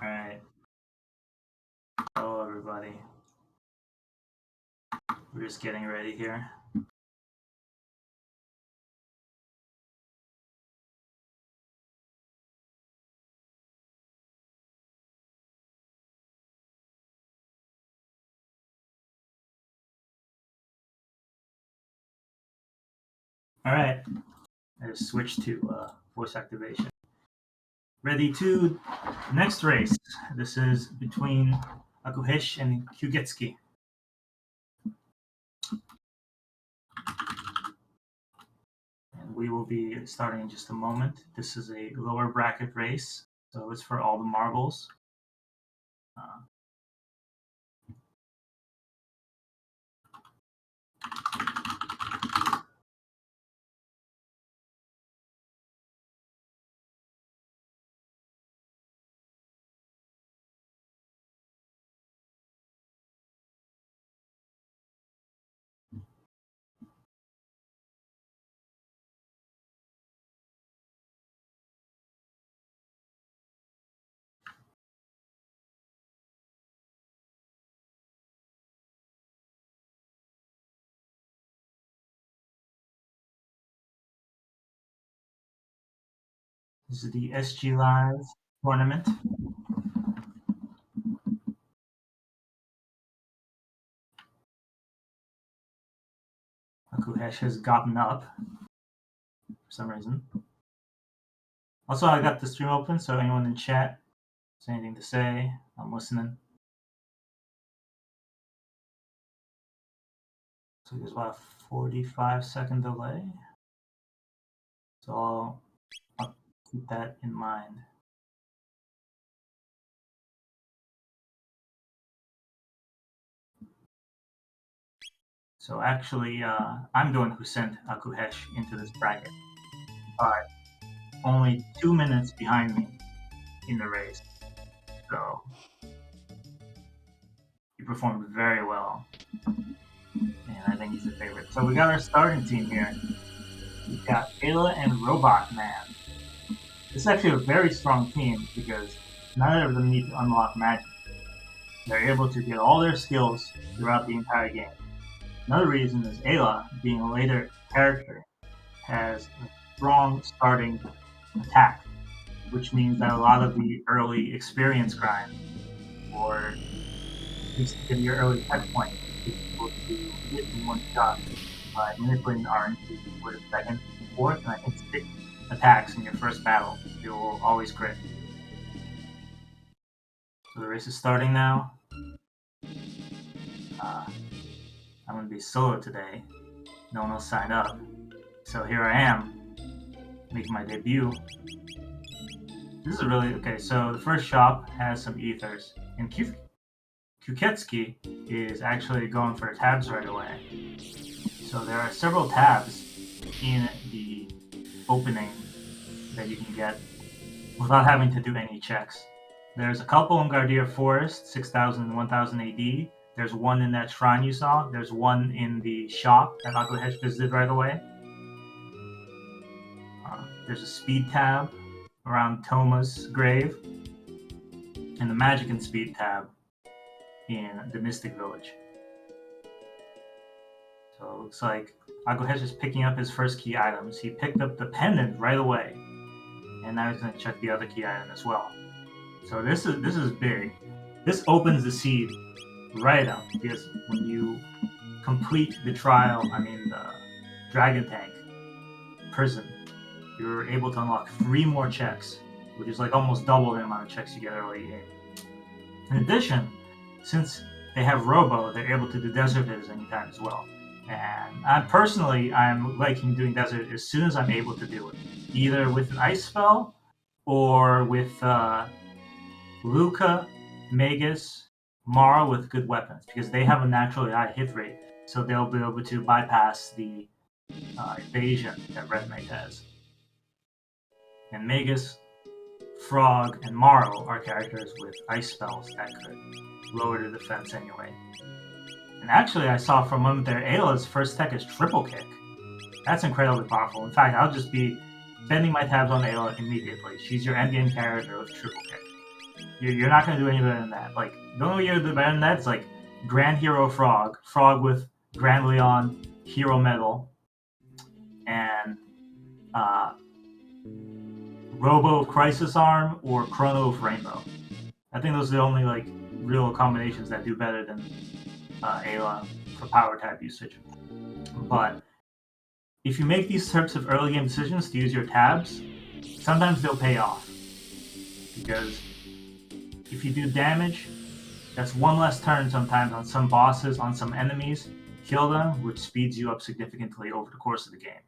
Alright. Hello, everybody. We're just getting ready here. Alright. I just switched to voice activation. Ready to next race. This is between Akuheish and Kyuketsuki. And we will be starting in just a moment. This is a lower bracket race, so it's for all the marbles. This is the SGLIVE tournament. Akuheish has gotten up for some reason. Also, I got the stream open, so anyone in chat has anything to say, I'm listening. So there's about a 45-second delay. So I'll keep that in mind. So actually, I'm the one who sent Akuheish into this bracket. But only 2 minutes behind me in the race. So he performed very well. And I think he's a favorite. So we got our starting team here. We've got Ayla and Robot Man. This is actually a very strong team because neither of them need to unlock magic. They're able to get all their skills throughout the entire game. Another reason is Ayla, being a later character, has a strong starting attack, which means that a lot of the early experience grind, or at least to get your early tech point, is able to hit in one shot by manipulating RNG with a second, fourth, and I think 6 attacks in your first battle. You will always crit. So the race is starting now. I'm going to be solo today. No one else signed up. So here I am, making my debut. This is really okay. So the first shop has some ethers, and Kyuketsuki is actually going for tabs right away. So there are several tabs in the opening that you can get without having to do any checks. There's a couple in Gardeer Forest, 6,000 and 1,000 AD. There's one in that shrine you saw. There's one in the shop that Akuheish visited right away. There's a speed tab around Toma's grave, and the magic and speed tab in the Mystic Village. So it looks like Akuheish is picking up his first key items. He picked up the pendant right away, and now he's going to check the other key item as well. So this is big. This opens the seed right up, because when you complete the the Dragon Tank prison, you're able to unlock 3 more checks, which is like almost double the amount of checks you get early in. In addition, since they have Robo, they're able to do Desert Viz anytime as well. And I'm liking doing Desert as soon as I'm able to do it, either with an Ice Spell or with Luca, Magus, Mara with good weapons, because they have a naturally high hit rate, so they'll be able to bypass the evasion that Red Knight has. And Magus, Frog, and Marl are characters with ice spells that could lower the defense anyway. And actually, I saw for a moment there, Ayla's first tech is Triple Kick. That's incredibly powerful. In fact, I'll just be sending my tabs on Ayla immediately. She's your endgame character with Triple Kick. You're not going to do any better than that. Like, the only way you're going to do better than that is like Grand Hero Frog, Frog with Grand Leon, Hero Medal, and Robo Crisis Arm or Chrono of Rainbow. I think those are the only like real combinations that do better than Ayla for power type usage. But if you make these types of early game decisions to use your tabs, sometimes they'll pay off. Because if you do damage, that's one less turn sometimes on some bosses, on some enemies, kill them, which speeds you up significantly over the course of the game.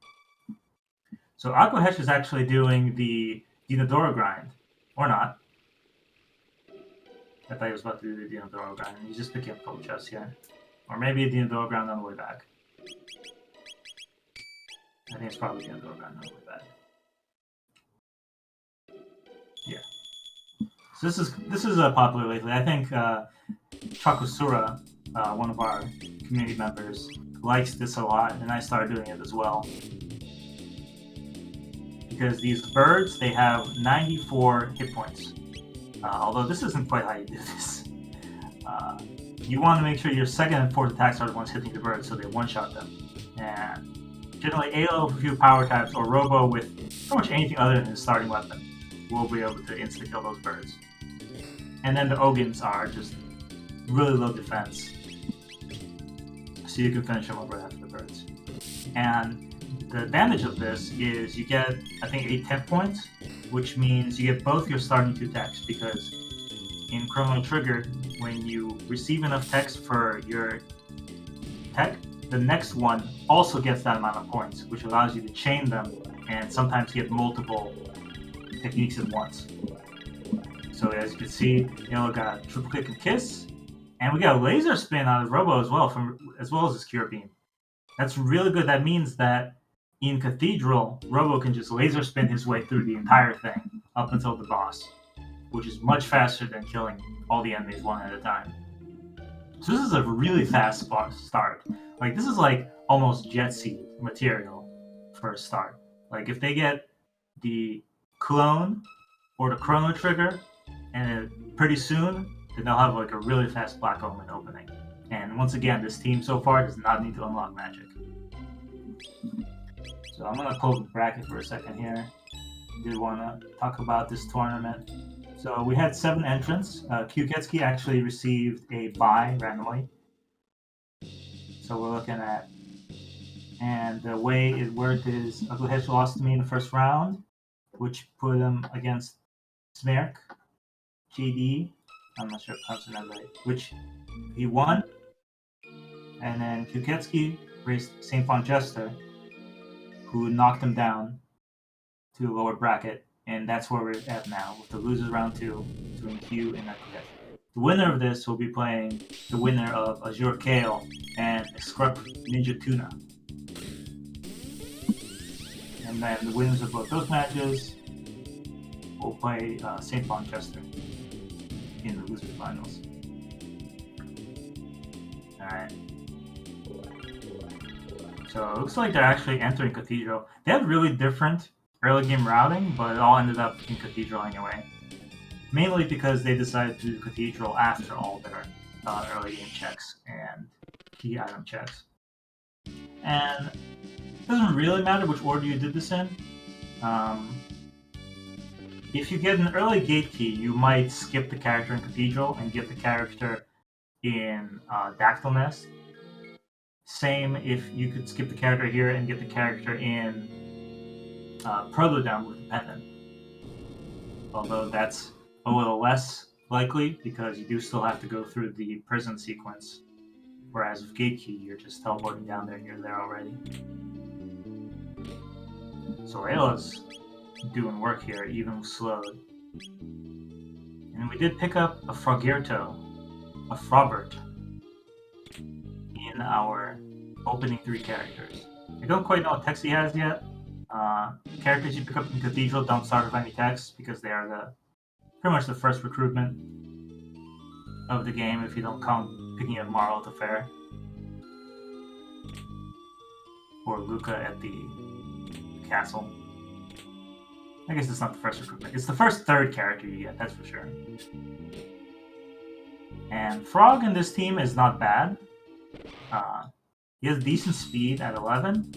So akuheish is actually doing the Dinodoro grind, or not. I thought he was about to do the Dinodoro grind. He's just picking up gold chests here. Or maybe a Dinodoro grind on the way back. I think it's probably Dinodoro grind on the way back. Yeah. So this is popular lately. I think Chakusura, one of our community members, likes this a lot, and I started doing it as well. Because these birds, they have 94 hit points. Although this isn't quite how you do this. You want to make sure your second and fourth attacks are the ones hitting the birds, so they one-shot them. And generally, Ayla with a few power types, or Robo with pretty much anything other than his starting weapon, will be able to insta-kill those birds. And then the Ogins are just really low defense, so you can finish them over after the birds. And the advantage of this is you get, I think, 8 temp points, which means you get both your starting 2 techs, because in Chrono Trigger, when you receive enough techs for your tech, the next one also gets that amount of points, which allows you to chain them and sometimes get multiple techniques at once. So as you can see, got triple kick and kiss, and we got a laser spin out of Robo as well, as well as his cure beam. That's really good. That means that in Cathedral, Robo can just laser spin his way through the entire thing up until the boss, which is much faster than killing all the enemies one at a time. So this is a really fast start. Like, this is like almost Jet Seed material for a start. Like, if they get the clone or the Chrono Trigger, and pretty soon, then they'll have like a really fast Black Omen opening. And once again, this team so far does not need to unlock magic. So I'm going to pull the bracket for a second here. I did want to talk about this tournament. So we had 7 entrants. Kyuketsuki actually received a bye randomly. So we're looking at, and the way it worked is akuheish lost to me in the first round, which put him against Smerk, GD, I'm not sure if I'm pronouncing that right, which he won. And then Kyuketsuki raced St. Font Jester, who knocked him down to a lower bracket, and that's where we're at now, with the losers round 2 between Q and akuheish. The winner of this will be playing the winner of Azure Kale and Scrub Ninja Tuna. And then the winners of both those matches will play St. Font Jester in the losers finals. Alright. So it looks like they're actually entering Cathedral. They had really different early game routing, but it all ended up in Cathedral anyway. Mainly because they decided to do Cathedral after all their early game checks and key item checks. And it doesn't really matter which order you did this in. If you get an early gate key, you might skip the character in Cathedral and get the character in Dactyl Nest. Same if you could skip the character here and get the character in Protodome with the pendant. Although that's a little less likely because you do still have to go through the prison sequence. Whereas with Gate Key, you're just teleporting down there and you're there already. So Ayla's doing work here, even slowed. And we did pick up a Froggerto, a Frobert, in our opening 3 characters. I don't quite know what text he has yet. Characters you pick up in Cathedral don't start with any text because they are pretty much the first recruitment of the game if you don't count picking up Marl at the fair. Or Luca at the castle. I guess it's not the first recruitment. It's the first third character you get, that's for sure. And Frog in this team is not bad. He has decent speed at 11.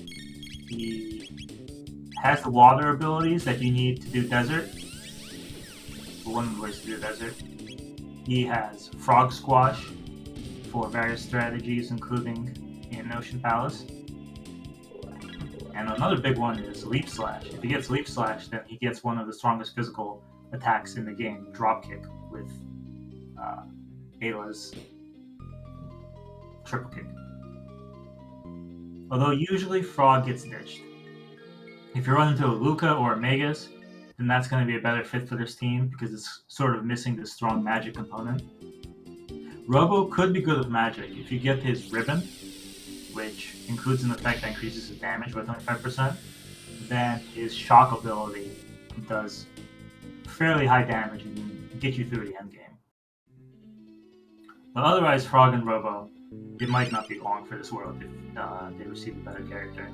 He has the water abilities that you need to do desert. One of the ways to do desert. He has Frog Squash for various strategies, including in Ocean Palace. And another big one is Leap Slash. If he gets Leap Slash, then he gets one of the strongest physical attacks in the game, Drop Kick, with Ayla's Triple Kick. Although usually Frog gets ditched. If you run into a Luca or a Magus, then that's going to be a better fit for this team because it's sort of missing the strong magic component. Robo could be good with magic. If you get his Ribbon, which includes an effect that increases his damage by 25%, then his Shock ability does fairly high damage and can get you through the end game. But otherwise, Frog and Robo, they might not be long for this world if they receive a better character.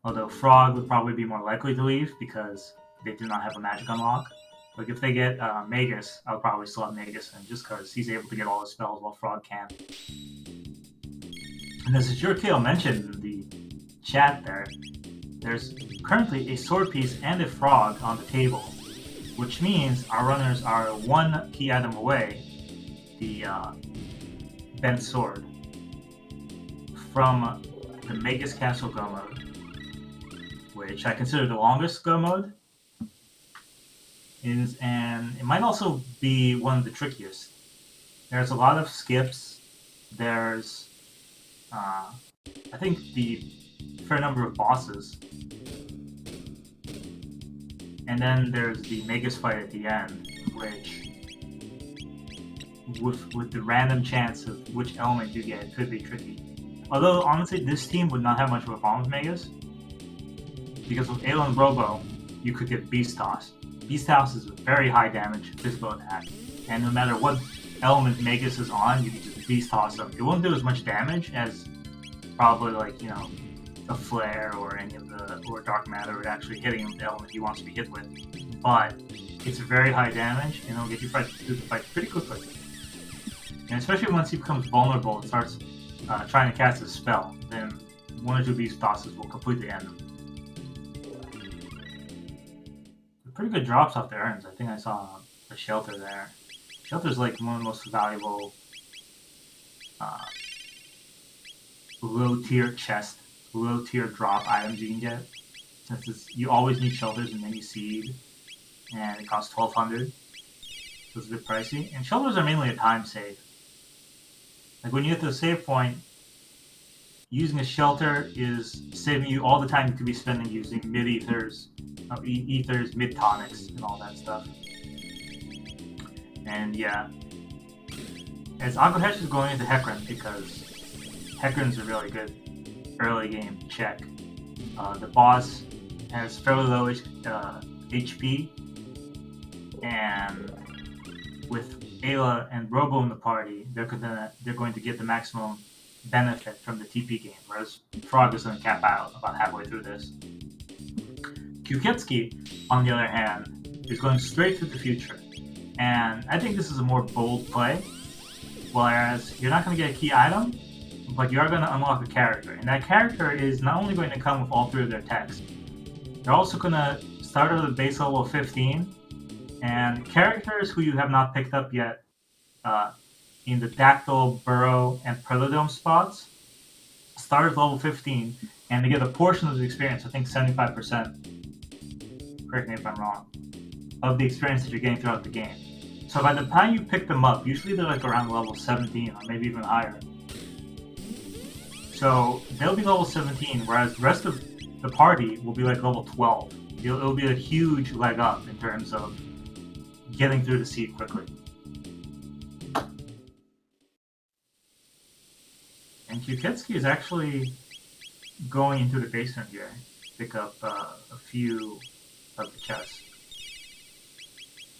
Although Frog would probably be more likely to leave because they do not have a magic unlock. Like if they get Magus, I'll probably slot Magus in just because he's able to get all his spells while Frog can't. And as Jurkale mentioned in the chat there's currently a sword piece and a frog on the table, which means our runners are one key item away, the bent sword, from the Magus Castle Go mode, which I consider the longest Go mode, and it might also be one of the trickiest. There's a lot of skips. There's, I think, the fair number of bosses. And then there's the Magus fight at the end, which, with the random chance of which element you get, could be tricky. Although, honestly, this team would not have much of a problem with Magus, because with Ayla and Robo, you could get Beast Toss. Beast Toss is a very high damage physical attack, and no matter what element Magus is on, you can just Beast Toss them. It won't do as much damage as probably like, you know, a Flare or any of the, or Dark Matter or actually hitting the element he wants to be hit with. But it's very high damage, and it'll get you through the fight pretty quickly. And especially once he becomes vulnerable and starts trying to cast a spell, then one or two Beast Tosses will completely end him. Pretty good drops off the urns. I think I saw a Shelter there. Shelter's like one of the most valuable low-tier chest, low-tier drop items you can get. Since you always need Shelters and then you seed, and it costs 1,200, so it's a bit pricey. And Shelters are mainly a time save. Like when you get to the save point, using a Shelter is saving you all the time you could be spending using mid-ethers, ethers, mid-tonics, and all that stuff. And yeah, as akuheish is going into Hecarim because Hecarim's a really good early game check. The boss has fairly low HP, and with Ayla and Robo in the party, they're going to get the maximum benefit from the TP game, whereas Frog is going to cap out about halfway through this. Kyuketsuki, on the other hand, is going straight to the future, and I think this is a more bold play, whereas you're not going to get a key item, but you are going to unlock a character, and that character is not only going to come with all three of their techs, they're also going to start at the base level of 15, and characters who you have not picked up yet in the Dactyl, Burrow, and Preludome spots start at level 15, and they get a portion of the experience, I think 75%, correct me if I'm wrong, of the experience that you're getting throughout the game. So by the time you pick them up, usually they're like around level 17 or maybe even higher. So they'll be level 17, whereas the rest of the party will be like level 12. It'll be a huge leg up in terms of getting through the seed quickly. And Kyuketsuki is actually going into the basement here to pick up a few of the chests.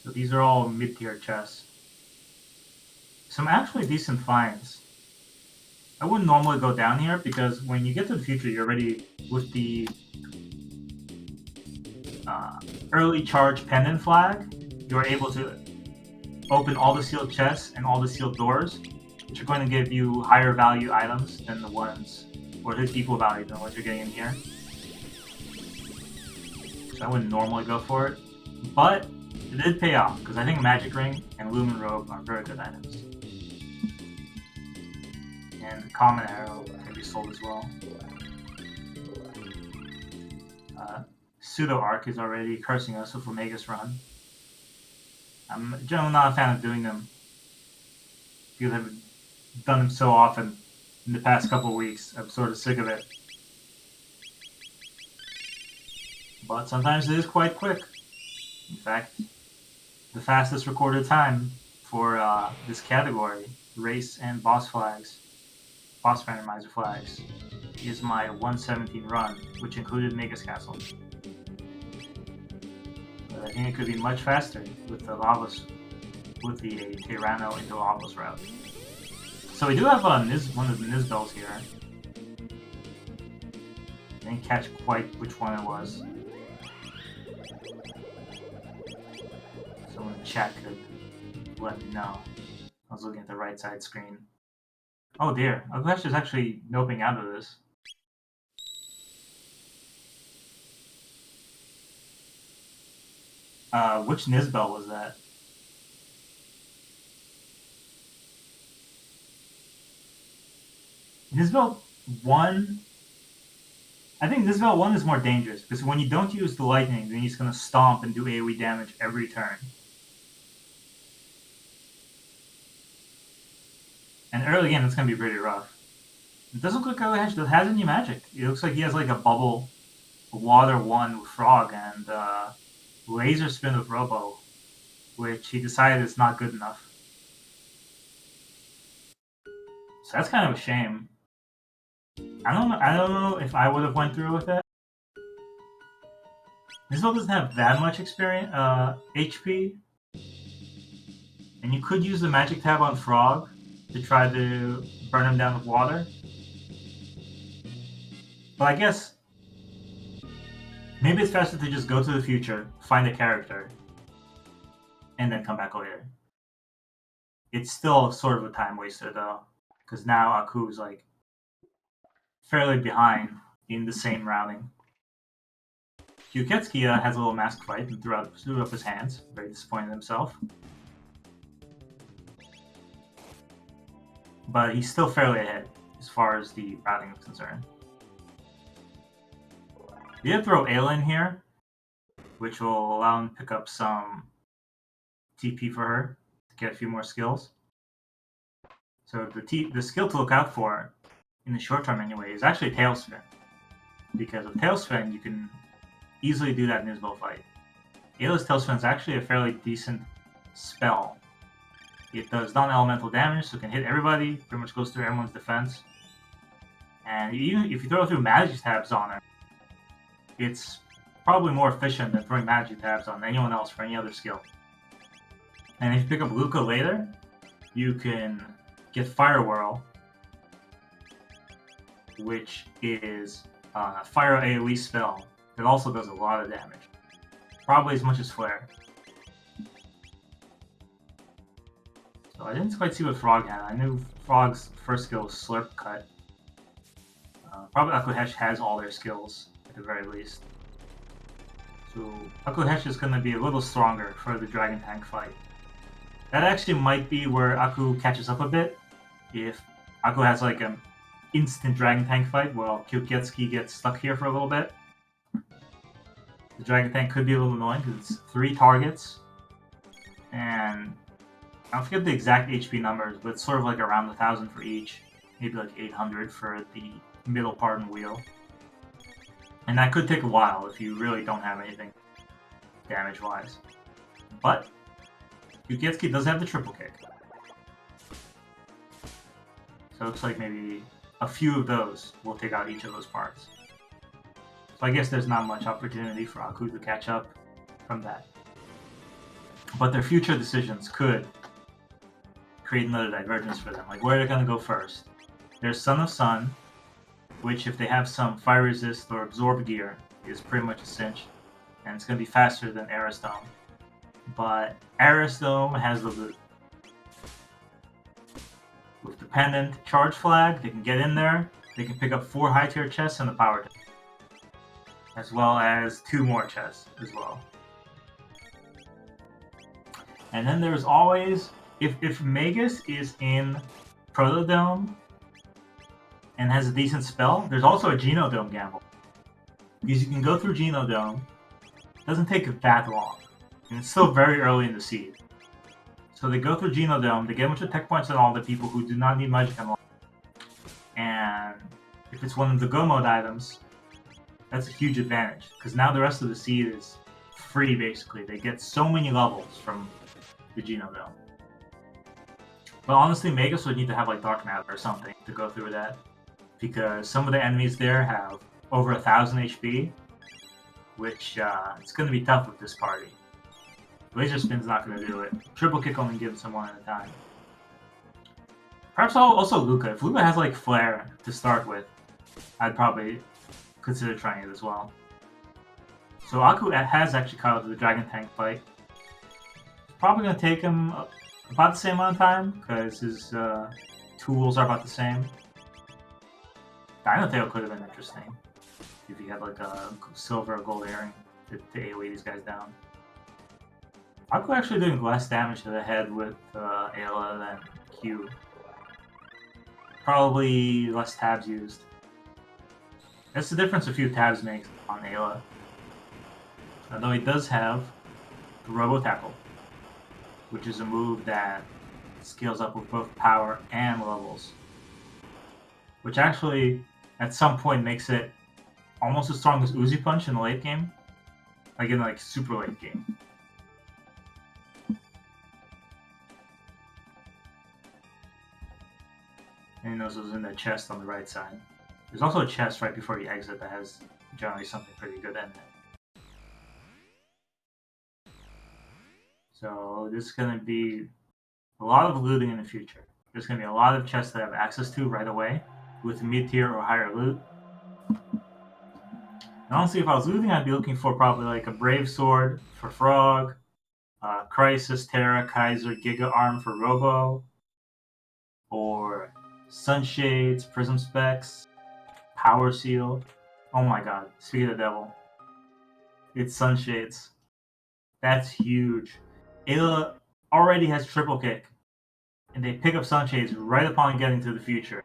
So these are all mid-tier chests. Some actually decent finds. I wouldn't normally go down here because when you get to the future, you're already with the early charge pendant flag, you're able to open all the sealed chests and all the sealed doors, which are going to give you higher value items than the ones, or at least equal value than what you're getting in here. So I wouldn't normally go for it, but it did pay off, because I think Magic Ring and Lumen Robe are very good items. And the Common Arrow can be sold as well. Pseudo Arc is already cursing us with Omega's run. I'm generally not a fan of doing them, because I've done them so often in the past couple of weeks. I'm sort of sick of it. But sometimes it is quite quick. In fact, the fastest recorded time for this category, race and boss flags, boss randomizer flags, is my 117 run, which included Mega's Castle. But I think it could be much faster with the Lavos, with the Tyranno into Lavos route. So we do have one of the Nizbells here. I didn't catch quite which one it was. Someone in chat could let me know. I was looking at the right side screen. Oh dear, akuheish is actually noping out of this. Which Nizbel was that? Nizbel 1? I think Nizbel 1 is more dangerous, because when you don't use the lightning, then he's going to stomp and do AoE damage every turn. And early game, it's going to be pretty rough. It doesn't look like akuheish has any magic. It looks like he has like a bubble, a water one with Frog, and laser spin with Robo, which he decided is not good enough. So that's kind of a shame. I don't know if I would have went through with it. This one doesn't have that much experience, HP, and you could use the magic tab on Frog to try to burn him down with water. But I guess maybe it's faster to just go to the future, find a character, and then come back later. It's still sort of a time waster though, because now Aku's like fairly behind in the same routing. Kyuketsuki has a little mask fight and threw up his hands, very disappointed in himself. But he's still fairly ahead as far as the routing is concerned. We did throw Ayla in here, which will allow him to pick up some TP for her to get a few more skills. So the skill to look out for in the short term anyway is actually Tailspin, because with Tailspin you can easily do that Nizbel fight. Ayla's Tailspin is actually a fairly decent spell. It does non-elemental damage, so it can hit everybody, pretty much goes through everyone's defense. And even if you throw through magic tabs on her, it's probably more efficient than throwing magic tabs on anyone else for any other skill. And if you pick up Luca later, you can get Fire Whirl, which is a fire AoE spell that also does a lot of damage. Probably as much as Flare. So I didn't quite see what Frog had. I knew Frog's first skill was Slurp Cut. Probably akuheish has all their skills, at the very least. So akuheish is going to be a little stronger for the Dragon Tank fight. That actually might be where Aku catches up a bit. If Aku has like an instant Dragon Tank fight, while Kyuketsuki gets stuck here for a little bit. The Dragon Tank could be a little annoying because it's 3 targets. And I forget the exact HP numbers, but it's sort of like around 1,000 for each. Maybe like 800 for the middle part and wheel. And that could take a while if you really don't have anything damage-wise. But Kyuketsuki does have the triple kick. So it looks like maybe a few of those will take out each of those parts. So I guess there's not much opportunity for Aku to catch up from that. But their future decisions could create another divergence for them. Like where they're going to go first. There's Son of Sun, which if they have some fire resist or absorb gear is pretty much a cinch. and it's going to be faster than Aerosdome. But Aerosdome has the loot. With Dependent Charge Flag, they can get in there, they can pick up 4 high tier chests and the power chest, as well as 2 more chests as well. And then there's always, if Magus is in Protodome and has a decent spell, there's also a Genodome gamble. Because you can go through Genodome, it doesn't take that long, and it's still very early in the seed. So they go through Genodome, they get a bunch of tech points on all the people who do not need Magic Unlock. And if it's one of the Go Mode items, that's a huge advantage, because now the rest of the seed is free basically. They get so many levels from the Genodome. But honestly, Magus would need to have like Dark Matter or something to go through that, because some of the enemies there have over 1,000 HP, which it's going to be tough with this party. Laser Spin's not going to do it. Triple Kick only gives him one at a time. Perhaps also Luca. If Luca has like Flare to start with, I'd probably consider trying it as well. So Aku has actually caught up to the Dragon Tank fight. It's probably going to take him about the same amount of time, because his tools are about the same. Dino Tail could have been interesting if he had like a silver or gold earring to AoE these guys down. Aku actually doing less damage to the head with Ayla than Q. Probably less tabs used. That's the difference a few tabs makes on Ayla. Although he does have the Robo Tackle, which is a move that scales up with both power and levels. Which actually, at some point, makes it almost as strong as Uzi Punch in the late game. Like in like super late game. And he knows it was in the chest on the right side. There's also a chest right before you exit that has generally something pretty good in it. So this is going to be a lot of looting in the future. There's going to be a lot of chests that I have access to right away with mid-tier or higher loot. And honestly, if I was looting, I'd be looking for probably like a Brave Sword for Frog, Crisis, Terra, Kaiser, Giga Arm for Robo, or Sunshades, Prism Specs, Power Seal. Oh my god, speak of the devil. It's Sunshades. That's huge. Ayla already has Triple Kick, and they pick up Sunshades right upon getting to the future,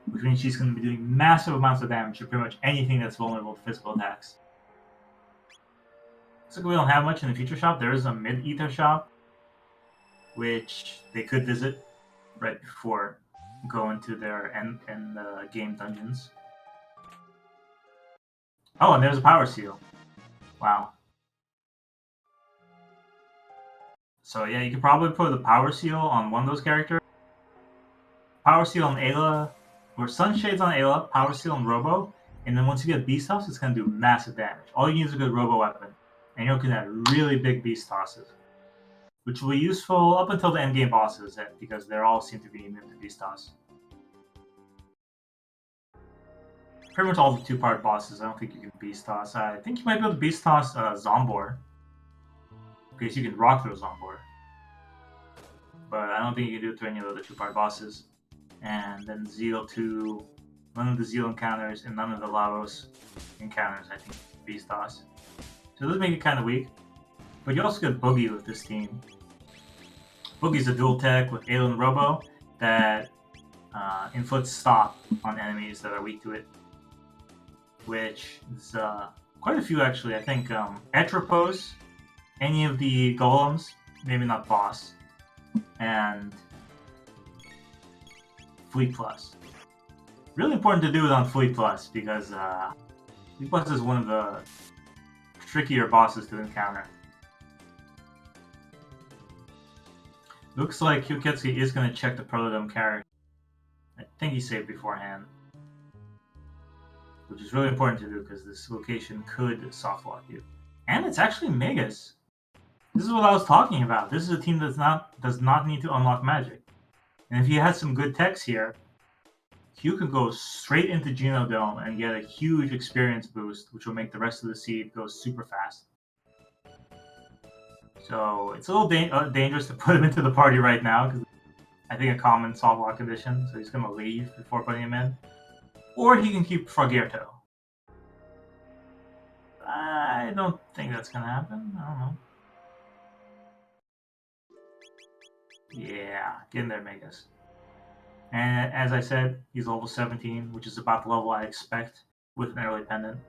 which means she's going to be doing massive amounts of damage to pretty much anything that's vulnerable to physical attacks. Looks like we don't have much in the future shop. There is a mid-ether shop, which they could visit right before going to their end game dungeons. Oh, and there's a Power Seal. Wow. So yeah, you could probably put the Power Seal on one of those characters. Power Seal on Ayla, or Sunshades on Ayla, Power Seal on Robo, and then once you get Beast Toss, it's going to do massive damage. All you need is a good Robo weapon, and you can have really big Beast Tosses, which will be useful up until the endgame bosses, because they all seem to be immune to Beast Toss. Pretty much all the 2-part bosses, I don't think you can Beast Toss. I think you might be able to Beast Toss Zombor, because you can rock through Zombor. But I don't think you can do it to any of the other 2-part bosses. And then Zeal 2, none of the Zeal encounters, and none of the Lavos encounters, I think, Beast Toss. So those make it kind of weak. But you also get Boogie with this team. Boogie's a dual tech with Ayla and Robo that inflicts stop on enemies that are weak to it. Which is quite a few actually. I think Atropos, any of the golems, maybe not boss, and Fleet Plus. Really important to do it on Fleet Plus because Fleet Plus is one of the trickier bosses to encounter. Looks like Kyuketsuki is going to check the Protodome character. I think he saved beforehand, which is really important to do because this location could soft lock you. And it's actually Megas. This is what I was talking about. This is a team that does not need to unlock magic. And if he has some good techs here, Q can go straight into Genodome and get a huge experience boost, which will make the rest of the seed go super fast. So it's a little dangerous to put him into the party right now, because I think a common soft lock condition, so he's going to leave before putting him in. Or he can keep Froggerto. I don't think that's going to happen. I don't know. Yeah, get in there, Magus. And as I said, he's level 17, which is about the level I expect with an early pendant.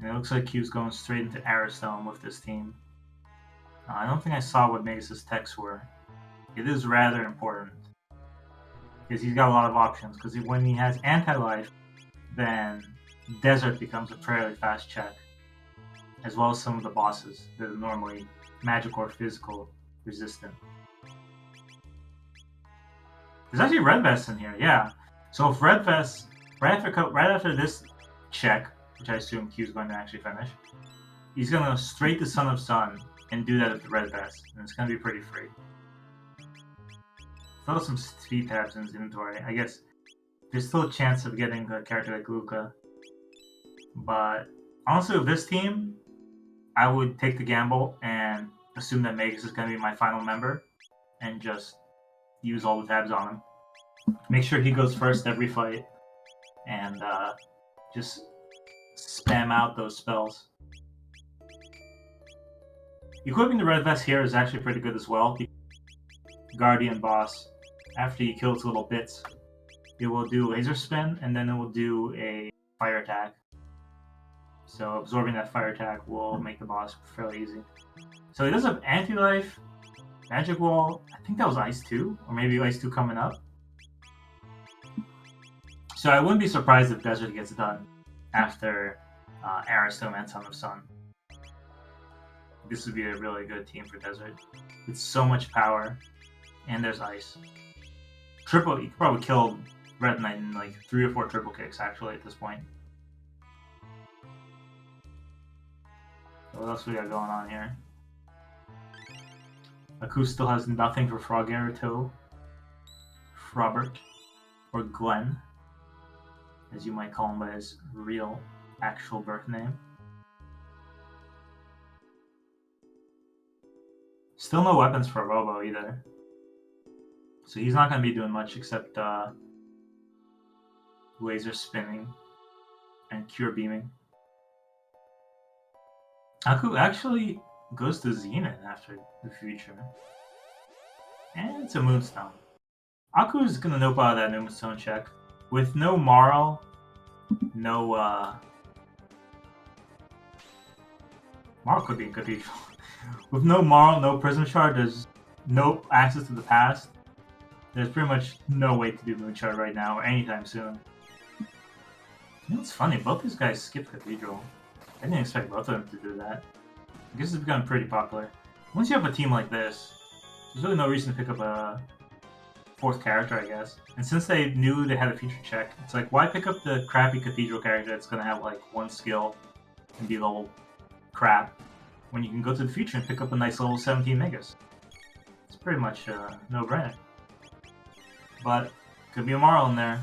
And it looks like Q's going straight into Aristone with this team. I don't think I saw what Magus' techs were. It is rather important, because he's got a lot of options, because when he has anti-life, then Desert becomes a fairly fast check, as well as some of the bosses that are normally magic or physical resistant. There's actually Red Vest in here, yeah. So if Red Vest, right after this check, which I assume Q's going to actually finish, he's going to go straight to Son of Sun and do that with the Red Vest, and it's going to be pretty free. Throw some speed tabs in his inventory. I guess there's still a chance of getting a character like Luca. But honestly, with this team, I would take the gamble and assume that Magus is going to be my final member and just use all the tabs on him. Make sure he goes first every fight and just spam out those spells. Equipping the Red Vest here is actually pretty good as well. Guardian boss, after you kill its little bits, it will do laser spin and then it will do a fire attack. So absorbing that fire attack will make the boss fairly easy. So he does have anti-life, magic wall. I think that was Ice 2, or maybe Ice 2 coming up. So I wouldn't be surprised if Desert gets done after Aristone and Son of Sun. This would be a really good team for Desert. It's so much power, and there's Ice. You could probably kill Red Knight in like 3 or 4 triple kicks actually at this point. So what else we got going on here? Aku still has nothing for Froggerto, Frobert, or Glenn, as you might call him by his real, actual birth name. Still no weapons for Robo either. So he's not going to be doing much except laser spinning and cure beaming. Aku actually goes to Zenith after the future. And it's a Moonstone. Aku is going to nope out of that Moonstone check. With no Marl, no... Marl could be in Cathedral. With no Marl, no Prism Shard, there's no access to the past. There's pretty much no way to do Moonshard right now or anytime soon. You know, it's funny, both these guys skipped Cathedral. I didn't expect both of them to do that. I guess it's become pretty popular. Once you have a team like this, there's really no reason to pick up a 4th character, I guess. And since they knew they had a future check, it's like, why pick up the crappy Cathedral character that's gonna have like 1 skill and be level crap, when you can go to the future and pick up a nice level 17 Megas? It's pretty much no-brainer. But could be a Marl in there,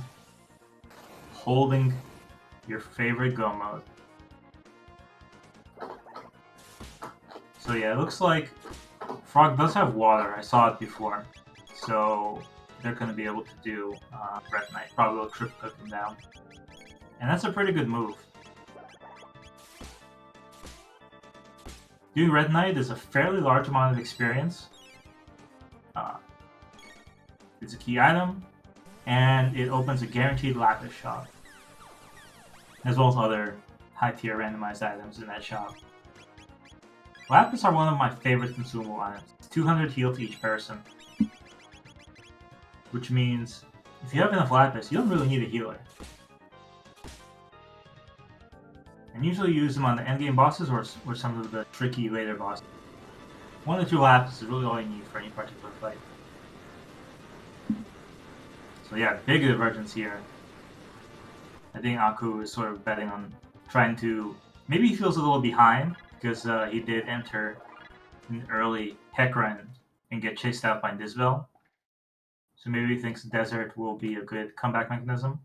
holding your favorite Go mode. So yeah, it looks like Frog does have water. I saw it before. So they're going to be able to do Red Knight. Probably will trip cook him down. And that's a pretty good move. Doing Red Knight is a fairly large amount of experience. It's a key item, and it opens a guaranteed Lapis shop, as well as other high-tier randomized items in that shop. Lapis are one of my favorite consumable items. It's 200 heal to each person, which means if you have enough Lapis, you don't really need a healer. And usually use them on the endgame bosses or some of the tricky later bosses. 1 or 2 Lapis is really all you need for any particular fight. So yeah, big divergence here. I think Aku is sort of betting on trying to... Maybe he feels a little behind, because he did enter an early Heck Run and get chased out by Nisbel. So maybe he thinks desert will be a good comeback mechanism.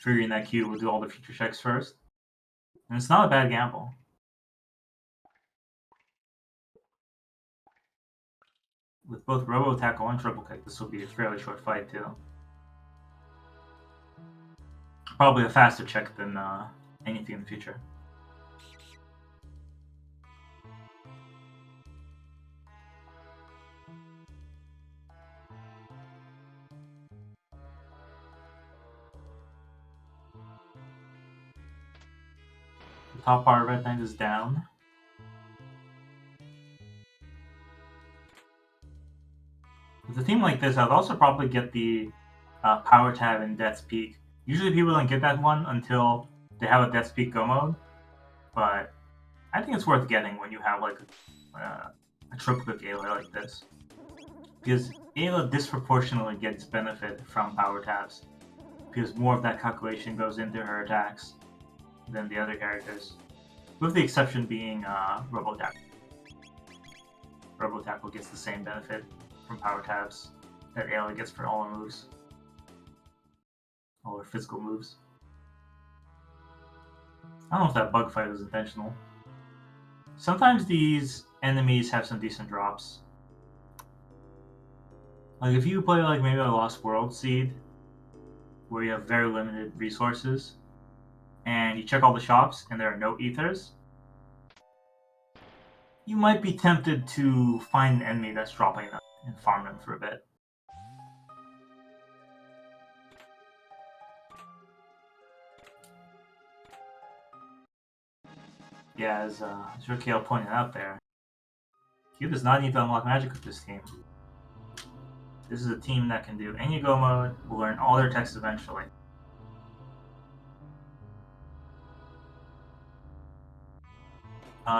Figuring that Q will do all the future checks first. And it's not a bad gamble. With both Robo Tackle and Triple Kick, this will be a fairly short fight too. Probably a faster check than anything in the future. The top part of Red Knight is down. With a team like this, I'd also probably get the Power Tab in Death's Peak. Usually people don't get that one until they have a Death's Peak Go mode, but I think it's worth getting when you have like a triple kick Ayla like this. Because Ayla disproportionately gets benefit from Power Tabs, because more of that calculation goes into her attacks than the other characters. With the exception being Robo Tackle. Robo Tackle gets the same benefit from Power Tabs that Ayla gets for all her moves. All her physical moves. I don't know if that bug fight was intentional. Sometimes these enemies have some decent drops. Like if you play like maybe a Lost World Seed, where you have very limited resources, and you check all the shops and there are no ethers, you might be tempted to find an enemy that's dropping them and farm them for a bit. Yeah, as Raquel pointed out there, Q does not need to unlock magic with this team. This is a team that can do any Go mode, will learn all their techs eventually.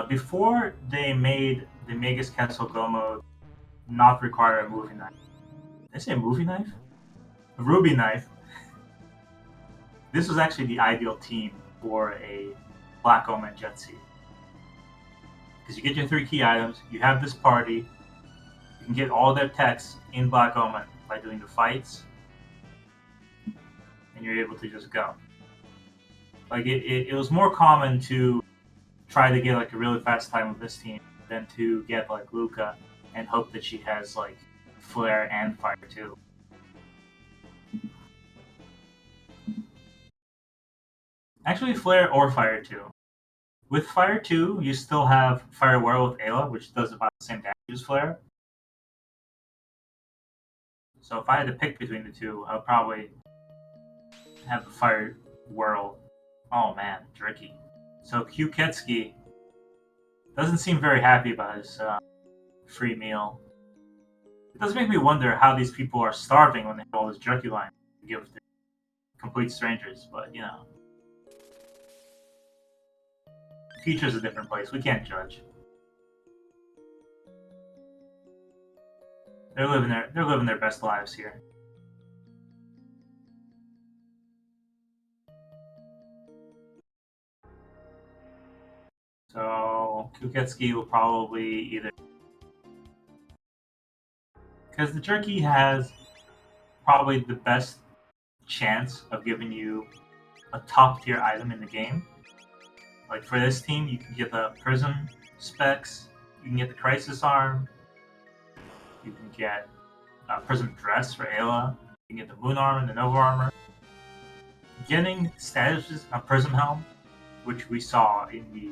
Before they made the Magus Castle Go mode not require a movie knife. Did I say a movie knife? A ruby knife. This was actually the ideal team for a Black Omen Jetsi. Because you get your 3 key items, you have this party, you can get all their techs in Black Omen by doing the fights, and you're able to just go. Like it was more common to try to get like a really fast time with this team than to get like Luca and hope that she has like Flare and Fire too. Actually, Flare or Fire 2. With Fire 2, you still have Fire Whirl with Ayla, which does about the same damage as Flare. So if I had to pick between the two, I would probably have the Fire Whirl. Oh man, tricky. So Kyuketsuki doesn't seem very happy about his free meal. It does make me wonder how these people are starving when they have all this jerky line to give to complete strangers, but you know. Future's a different place. We can't judge. They're living their best lives here. So Kyuketsuki will probably either, because the jerky has probably the best chance of giving you a top tier item in the game. Like for this team, you can get the Prism specs, you can get the Crisis Arm, you can get Prism Dress for Ayla, you can get the Moon Armor and the Nova Armor. Getting statuses on Prism Helm, which we saw in the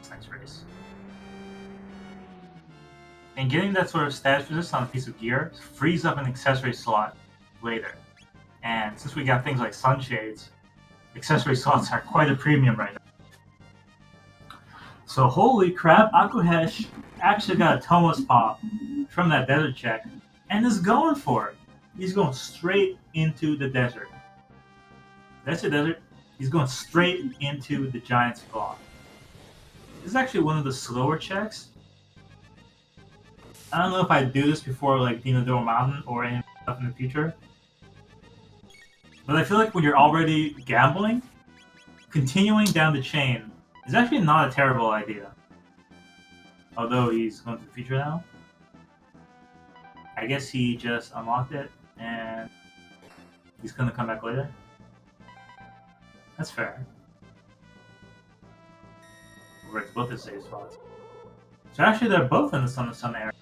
next race. And getting that sort of status resist on a piece of gear frees up an accessory slot later. And since we got things like sunshades, accessory slots are quite a premium right now. So holy crap, akuheish actually got a Tomos pop from that desert check and is going for it. He's going straight into the desert. That's the desert. He's going straight into the Giant's Claw. This is actually one of the slower checks. I don't know if I'd do this before like Dinodoro Mountain or any stuff in the future. But I feel like when you're already gambling, continuing down the chain is actually not a terrible idea. Although he's going to the future now. I guess he just unlocked it, and he's gonna come back later. That's fair. Wrecked both his save spots. So actually, they're both in the Sun area,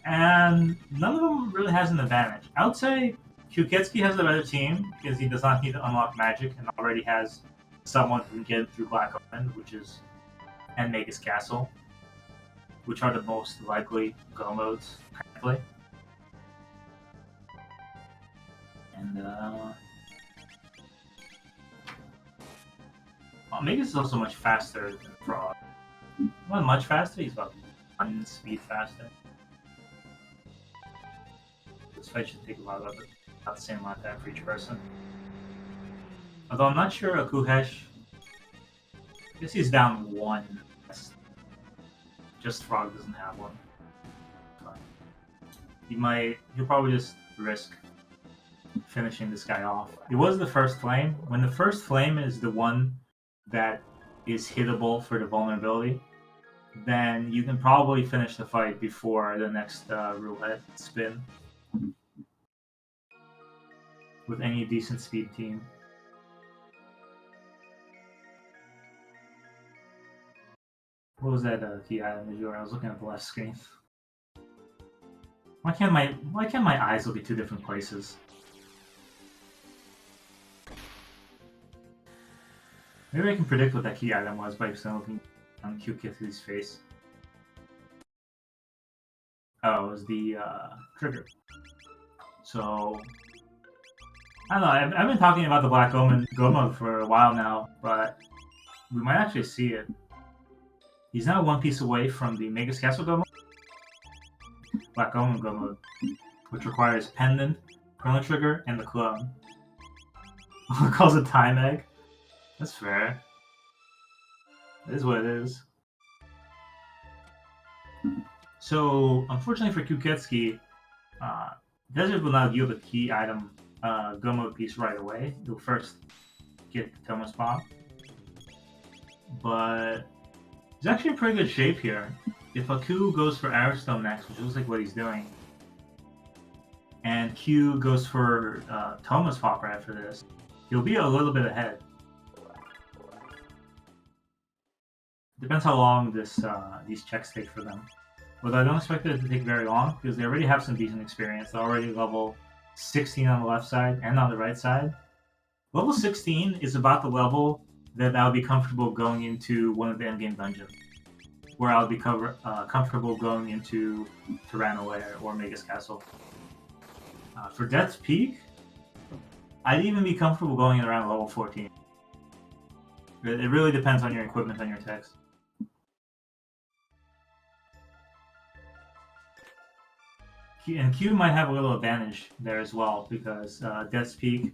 and none of them really has an advantage. I would say Kyuketsuki has a better team because he does not need to unlock magic and already has someone who can get it through Black Omen, and Magus Castle, which are the most likely go modes currently. And well, Magus is also much faster than Frog. Not much faster, he's about 1 speed faster. This fight should take about the same amount of time for each person. Although I'm not sure akuheish. I guess he's down 1. Just Frog doesn't have one. He'll probably just risk finishing this guy off. It was the first flame. When the first flame is the one that is hittable for the vulnerability, then you can probably finish the fight before the next roulette spin with any decent speed team. What was that key item? I was looking at the left screen. Why can't my eyes look at 2 different places? Maybe I can predict what that key item was by looking on Kyuketsuki's face. Oh, it was the trigger. So I don't know. I've been talking about the Black Omen go mode for a while now, but we might actually see it. He's now 1 piece away from the Magus Castle go mode, Black Omen go mode, which requires Pendant, Chrono Trigger, and the clone. It calls it Time Egg. That's fair. It is what it is. So, unfortunately for Kyuketsuki, Desert will not yield a key item go mode piece right away. He'll first get the Thomas Bomb. But he's actually in pretty good shape here. If Aku goes for Arrowstone next, which looks like what he's doing, and Q goes for Thomas Pop right after this, he'll be a little bit ahead. Depends how long these checks take for them. But I don't expect it to take very long, because they already have some decent experience. They're already level 16 on the left side and on the right side. Level 16 is about the level that I'll be comfortable going into one of the endgame dungeons, where I'll be comfortable going into Tyranno Lair or Magus Castle. For Death's Peak, I'd even be comfortable going in around level 14. It really depends on your equipment and your text. And Q might have a little advantage there as well, because Death's Peak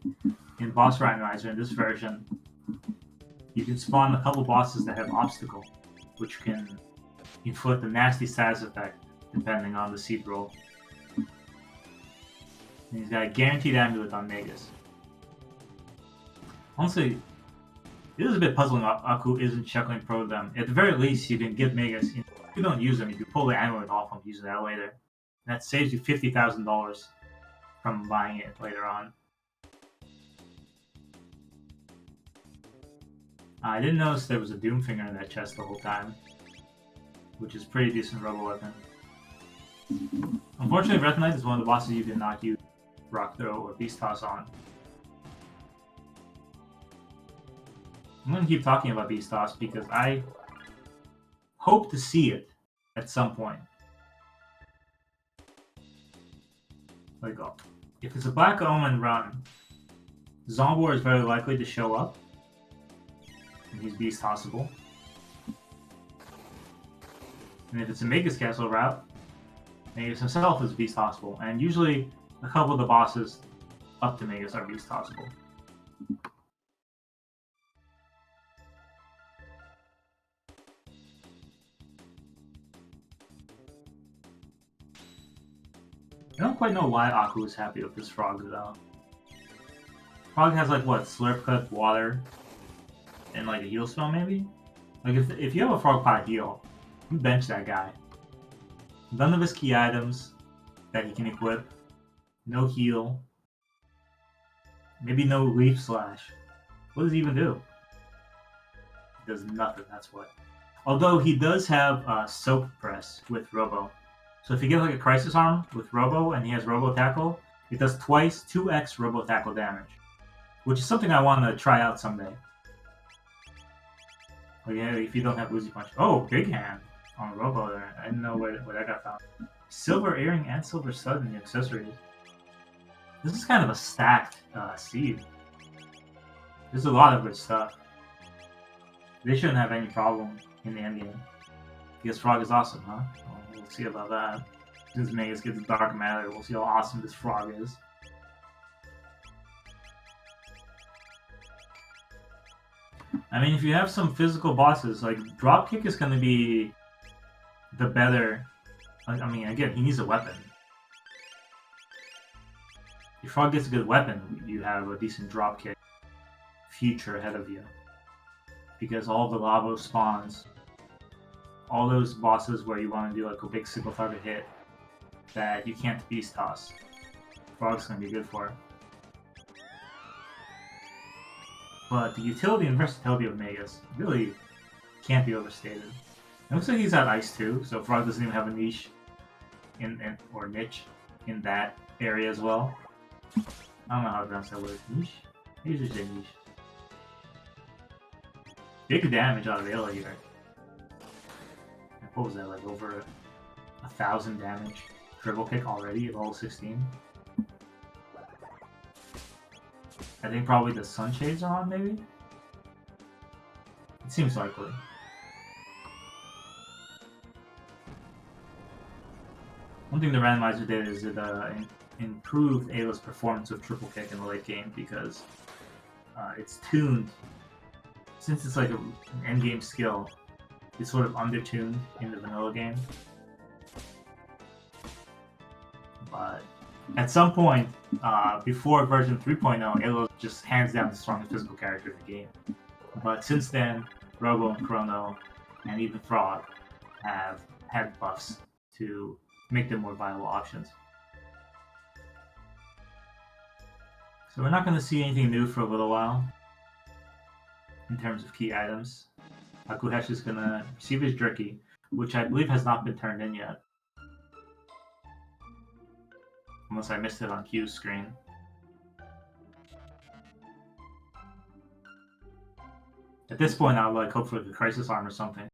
in Boss Randomizer in this version, you can spawn a couple bosses that have Obstacle, which can inflict a nasty status effect depending on the seed roll. And he's got a guaranteed amulet on Magus. Honestly, it is a bit puzzling Aku isn't Chuckling Pro them. At the very least, you can get Magus. If you don't use them, you can pull the amulet off and use that later. And that saves you $50,000 from buying it later on. I didn't notice there was a Doomfinger in that chest the whole time, which is a pretty decent rebel weapon. Unfortunately, Breath Knight is one of the bosses you cannot use Rock Throw or Beast Toss on. I'm going to keep talking about Beast Toss because I hope to see it at some point. Like, if it's a Black Omen run, Zombor is very likely to show up. And he's Beast Tossable. And if it's a Magus Castle route, Magus himself is Beast Tossable. And usually, a couple of the bosses up to Magus are Beast Tossable. I don't quite know why Aku is happy with this frog though. Frog has like what, Slurp Cut, water, and like a heal spell maybe? Like if you have a frog pot heal, you bench that guy. None of his key items, that he can equip. No heal. Maybe no leaf slash. What does he even do? He does nothing, that's what. Although he does have soap press with Robo. So if you get like a crisis arm with Robo and he has Robo Tackle, it does twice 2x Robo Tackle damage. Which is something I want to try out someday. Oh yeah, if you don't have Uzi Punch. Oh, Big Hand on Robo there. I didn't know where that got found. Silver Earring and Silver Stud in the accessories. This is kind of a stacked seed. There's a lot of good stuff. They shouldn't have any problem in the end game. Because Frog is awesome, huh? Well, we'll see about that. Since Magus gets Dark Matter, we'll see how awesome this Frog is. I mean, if you have some physical bosses, like Dropkick is going to be the better. I mean, again, he needs a weapon. If Frog gets a good weapon, you have a decent Dropkick future ahead of you. Because all the lava spawns, all those bosses where you want to do like a big single target hit that you can't beast toss, Frog's going to be good for. But the utility and versatility of Magus really can't be overstated. It looks like he's at Ice too, so Frog doesn't even have a niche or niche in that area as well. I don't know how to pronounce that word. Niche? I usually say niche. Big damage out of Ayla here. What was that, like over 1,000 damage? Triple kick already at level 16? I think probably the Sunshades are on, maybe? It seems likely. One thing the randomizer did is it improved Ayla's performance with triple kick in the late game because it's tuned. Since it's like an endgame skill, it's sort of undertuned in the vanilla game. But at some point, before version 3.0, Ayla just hands down the strongest physical character in the game. But since then, Robo and Chrono, and even Frog, have had buffs to make them more viable options. So we're not going to see anything new for a little while in terms of key items. Akuheish is going to receive his Jerky, which I believe has not been turned in yet. Unless I missed it on Q's screen. At this point, I'll like hope for the Crisis Arm or something.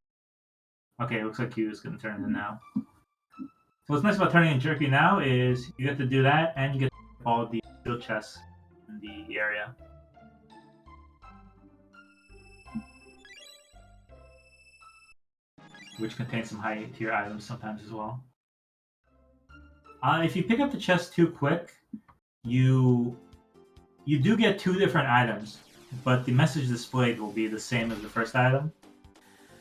Okay, it looks like Q is going to turn it in now. So what's nice about turning in Jerky now is you get to do that, and you get all the steel chests in the area. Which contains some high tier items sometimes as well. If you pick up the chest too quick, you do get 2 different items, but the message displayed will be the same as the first item.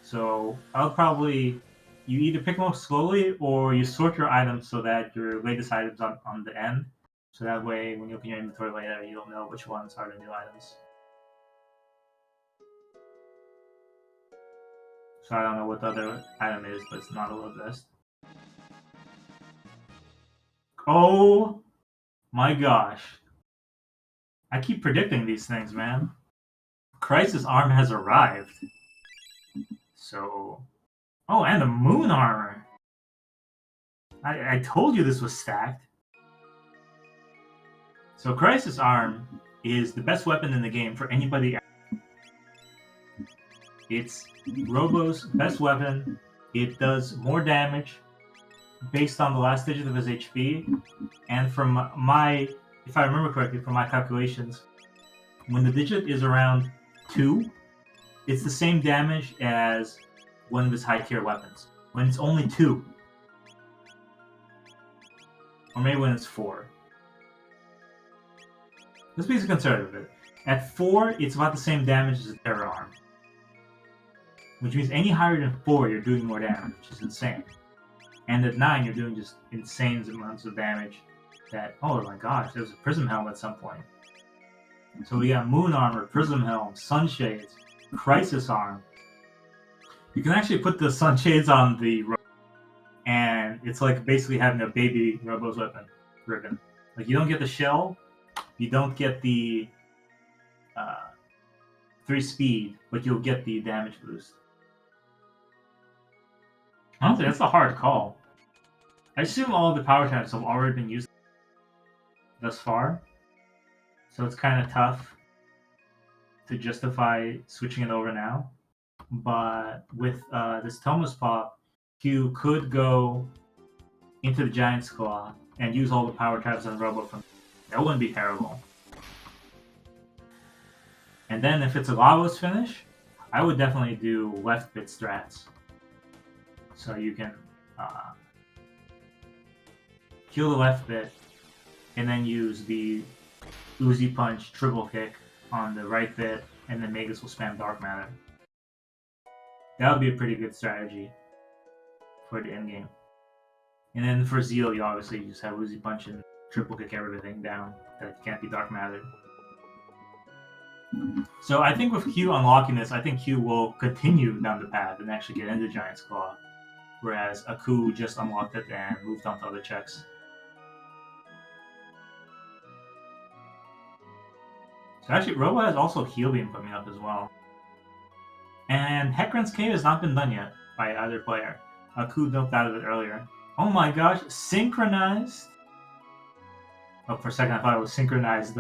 So I'll probably, you either pick them up slowly or you sort your items so that your latest items on the end. So that way when you open your inventory later, you'll know which ones are the new items. So I don't know what the other item is, but it's not a little best. Oh my gosh. I keep predicting these things, man. Crisis Arm has arrived. So... Oh, and the Moon Armor! I told you this was stacked. So Crisis Arm is the best weapon in the game for anybody. It's Robo's best weapon. It does more damage based on the last digit of his HP, and from my, if I remember correctly, from my calculations, when the digit is around 2, it's the same damage as one of his high tier weapons. When it's only 2, or maybe when it's 4. Let's be conservative. At 4, it's about the same damage as a Terror Arm, which means any higher than 4, you're doing more damage, which is insane. And at 9, you're doing just insane amounts of damage that, oh my gosh, there's a Prism Helm at some point. So we got Moon Armor, Prism Helm, Sunshades, Crisis Arm. You can actually put the Sunshades on the rope, and It's like basically having a baby Robo's weapon ribbon. Like you don't get the shell, you don't get the 3 speed, but you'll get the damage boost. Honestly, that's a hard call. I assume all of the power types have already been used thus far, so it's kind of tough to justify switching it over now. But with this Thomas Pop, you could go into the Giant's Claw and use all the power types on Robo from. That wouldn't be terrible. And then if it's a Lavos finish, I would definitely do left bit strats. So you can kill the left bit and then use the Uzi Punch triple kick on the right bit, and then Magus will spam Dark Matter. That would be a pretty good strategy for the end game. And then for Zeal, you obviously just have Uzi Punch and triple kick everything down that can't be Dark Matter. So I think with Q unlocking this, I think Q will continue down the path and actually get into Giant's Claw. Whereas Aku just unlocked it and moved on to other checks. So actually, Robo has also Heal Beam coming up as well. And Hecarim's Cave has not been done yet by either player. Aku dumped out of it earlier. Oh my gosh, synchronized! Oh, for a second I thought it was synchronized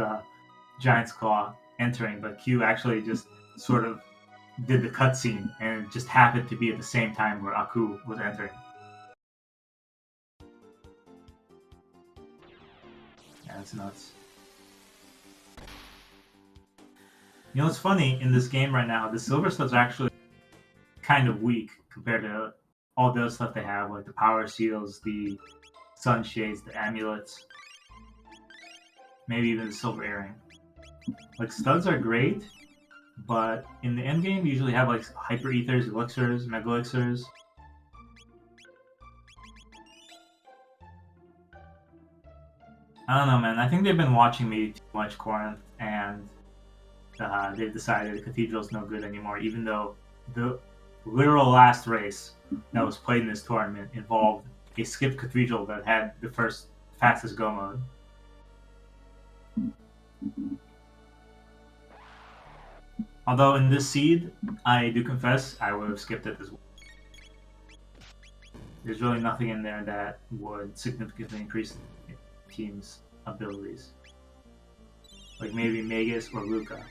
Giant's Claw entering, but Q actually just sort of did the cutscene and it just happened to be at the same time where Aku was entering. Yeah, that's nuts. You know what's funny, in this game right now, the silver stuff's actually kind of weak compared to all the other stuff they have, like the power seals, the sunshades, the amulets, maybe even the silver earring. Like, studs are great, but in the end game, you usually have like hyper ethers, elixirs, mega elixirs. I don't know, man. I think they've been watching me too much, Corinth, and they've decided the Cathedral's no good anymore, even though the literal last race that was played in this tournament involved a skipped Cathedral that had the first fastest go mode. Although in this seed, I do confess, I would have skipped it as well. There's really nothing in there that would significantly increase the team's abilities. Like maybe Magus or Luca.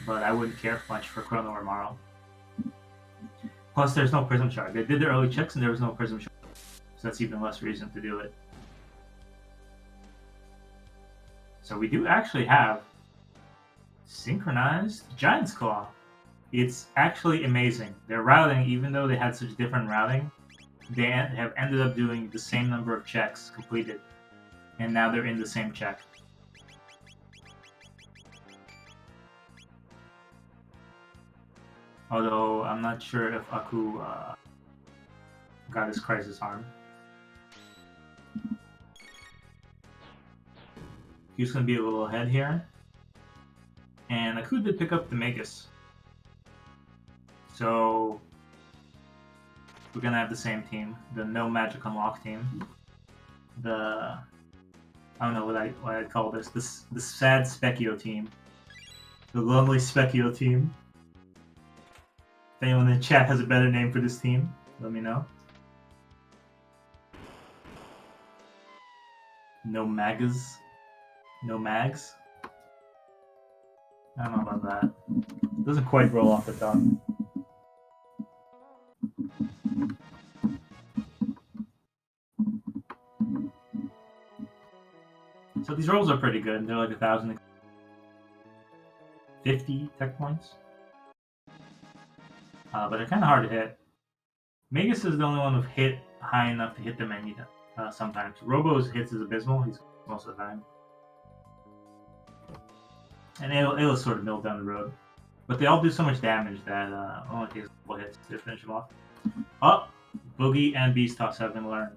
But I wouldn't care much for Chrono or Maro. Plus, there's no Prism Shard. They did their early checks and there was no Prism Shard. So that's even less reason to do it. So we do actually have synchronized Giant's Claw. It's actually amazing. Their routing, even though they had such different routing, they have ended up doing the same number of checks completed. And now they're in the same check. Although, I'm not sure if Aku got his Crisis Arm. He's going to be a little ahead here. And Aku did pick up the Magus. So, we're going to have the same team. The No Magic Unlock team. The... I don't know what I'd call this. The sad Specchio team. The lonely Specchio team. If anyone in the chat has a better name for this team, let me know. No Magas? No Mags? I don't know about that. It doesn't quite roll off the tongue. So these rolls are pretty good. They're like 1,050 tech points. But they're kind of hard to hit. Magus is the only one who've hit high enough to hit the menu sometimes. Robo's hits is abysmal. He's most of the time. And it'll sort of mill down the road. But they all do so much damage that it only takes a couple hits to finish them off. Oh! Boogie and Beast Toss have been learned.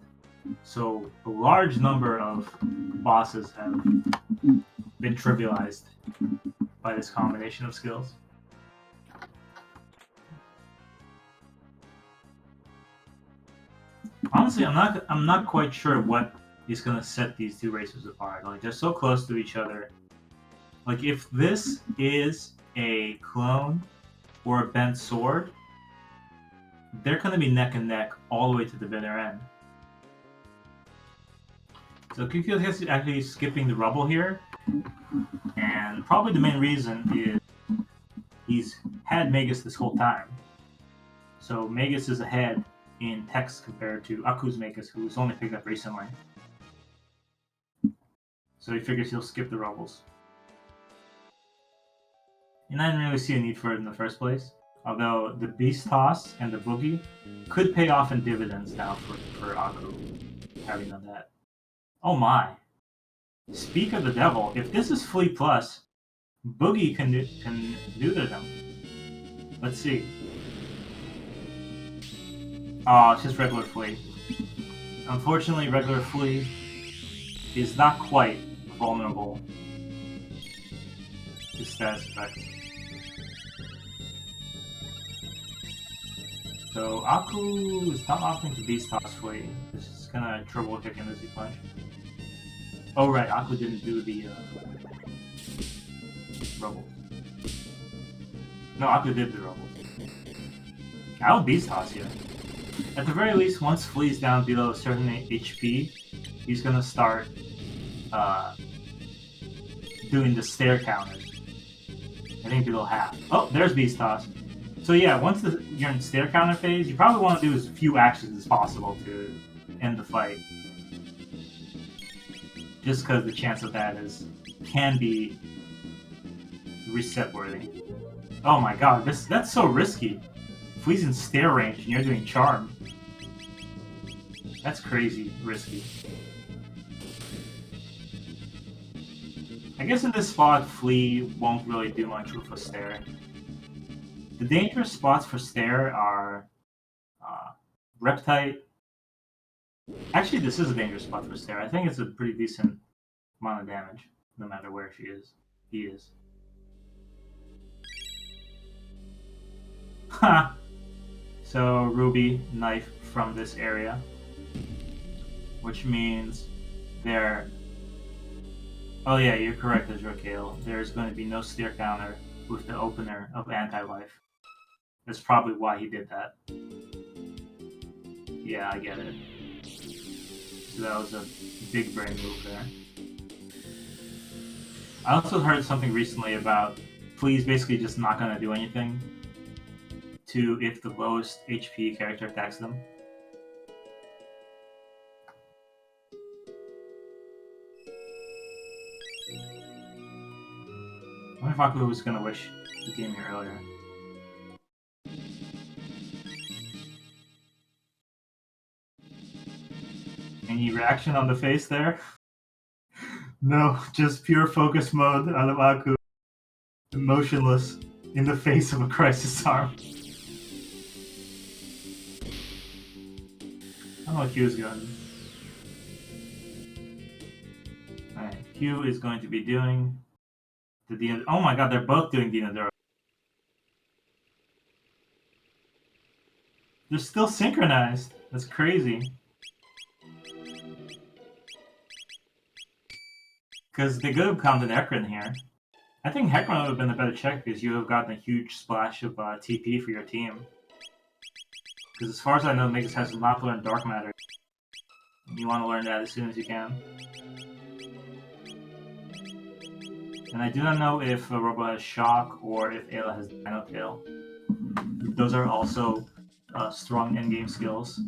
So a large number of bosses have been trivialized by this combination of skills. Honestly, I'm not quite sure what is gonna set these two racers apart. Like they're so close to each other. Like if this is a clone or a bent sword, they're gonna be neck and neck all the way to the bitter end. So Kyuketsuki is actually skipping the rubble here, and probably the main reason is he's had Magus this whole time. So Magus is ahead in text compared to Aku's Magus, who's only picked up recently. So he figures he'll skip the rubbles. And I didn't really see a need for it in the first place. Although the Beast Toss and the Boogie could pay off in dividends now for Aku, having done that. Oh my. Speak of the devil, if this is Flea Plus, Boogie can neuter them. Let's see. Oh, it's just regular Flea. Unfortunately, regular Flea is not quite vulnerable to status effects. So Aku is not opting to Beast Toss Flea. This is gonna triple kick into Z Punch. Oh right, Aku didn't do the rubble. No, Aku did the rubble. I would Beast Toss here. At the very least, once Flea's down below a certain HP, he's gonna start doing the stair counters. I think below half. Oh, there's Beast Toss. So yeah, once you're in stair counter phase, you probably want to do as few actions as possible to end the fight. Just because the chance of that can be reset worthy. Oh my god, that's so risky. If he's in stair range and you're doing charm, that's crazy risky. I guess in this spot, Flea won't really do much with a stair. The dangerous spots for stair are Reptite. Actually, this is a dangerous spot for stair. I think it's a pretty decent amount of damage, no matter where he is. Ha! So Ruby knife from this area, which means there. Oh yeah, you're correct, Azure Kale. There's going to be no stair counter with the opener of anti-life. That's probably why he did that. Yeah, I get it. So that was a big brain move there. I also heard something recently about Flea's basically just not going to do anything if the lowest HP character attacks them. I wonder if Aku was going to wish he came here earlier. Any reaction on the face there? No, just pure focus mode out of Aku. Emotionless in the face of a crisis arm. I don't know what Q's going. Alright, Q is going to be doing the Dino. Oh my god, they're both doing Dinodoro. They're still synchronized. That's crazy. Because they could have come to Hecarim here. I think Hecarim would have been a better check because you have gotten a huge splash of TP for your team. Because as far as I know, Magus has not learned Dark Matter. You want to learn that as soon as you can. And I do not know if Robo has Shock or if Ayla has Dino Tail. Those are also strong endgame skills.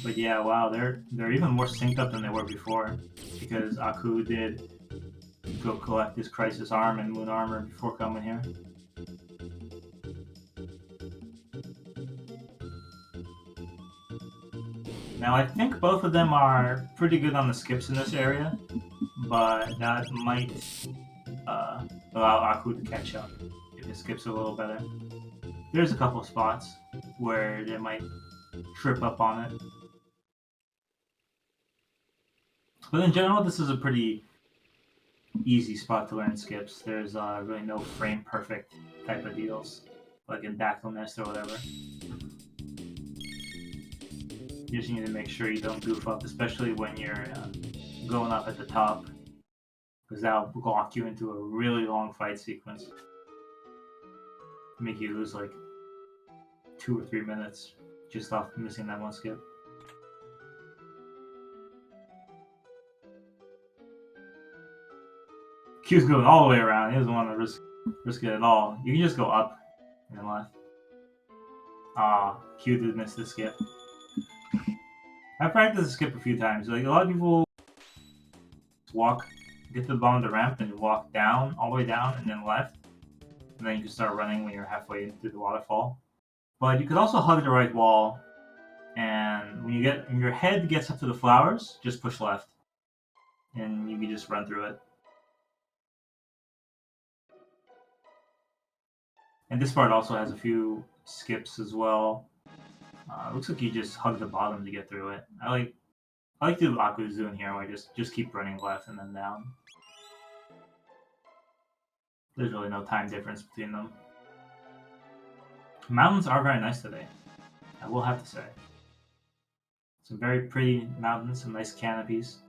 But yeah, wow, they're even more synced up than they were before, because Aku did go collect his Crisis Arm and Moon Armor before coming here. Now I think both of them are pretty good on the skips in this area, but that might allow Aku to catch up if it skips a little better. There's a couple of spots where they might trip up on it. But in general, this is a pretty easy spot to learn skips. There's really no frame perfect type of deals. like in Dactyl Nest or whatever. You just need to make sure you don't goof up, especially when you're going up at the top, because that'll lock you into a really long fight sequence. Make you lose like 2 or 3 minutes just off missing that one skip. Q's going all the way around. He doesn't want to risk it at all. You can just go up and left. Q did miss the skip. I practiced the skip a few times. Like a lot of people get to the bottom of the ramp and walk down, all the way down, and then left. And then you can start running when you're halfway through the waterfall. But you could also hug the right wall, and when your head gets up to the flowers, just push left. And you can just run through it. And this part also has a few skips as well. Looks like you just hug the bottom to get through it. I like to do Aku's doing here, where I just keep running left and then down. There's really no time difference between them. Mountains are very nice today, I will have to say. Some very pretty mountains, some nice canopies.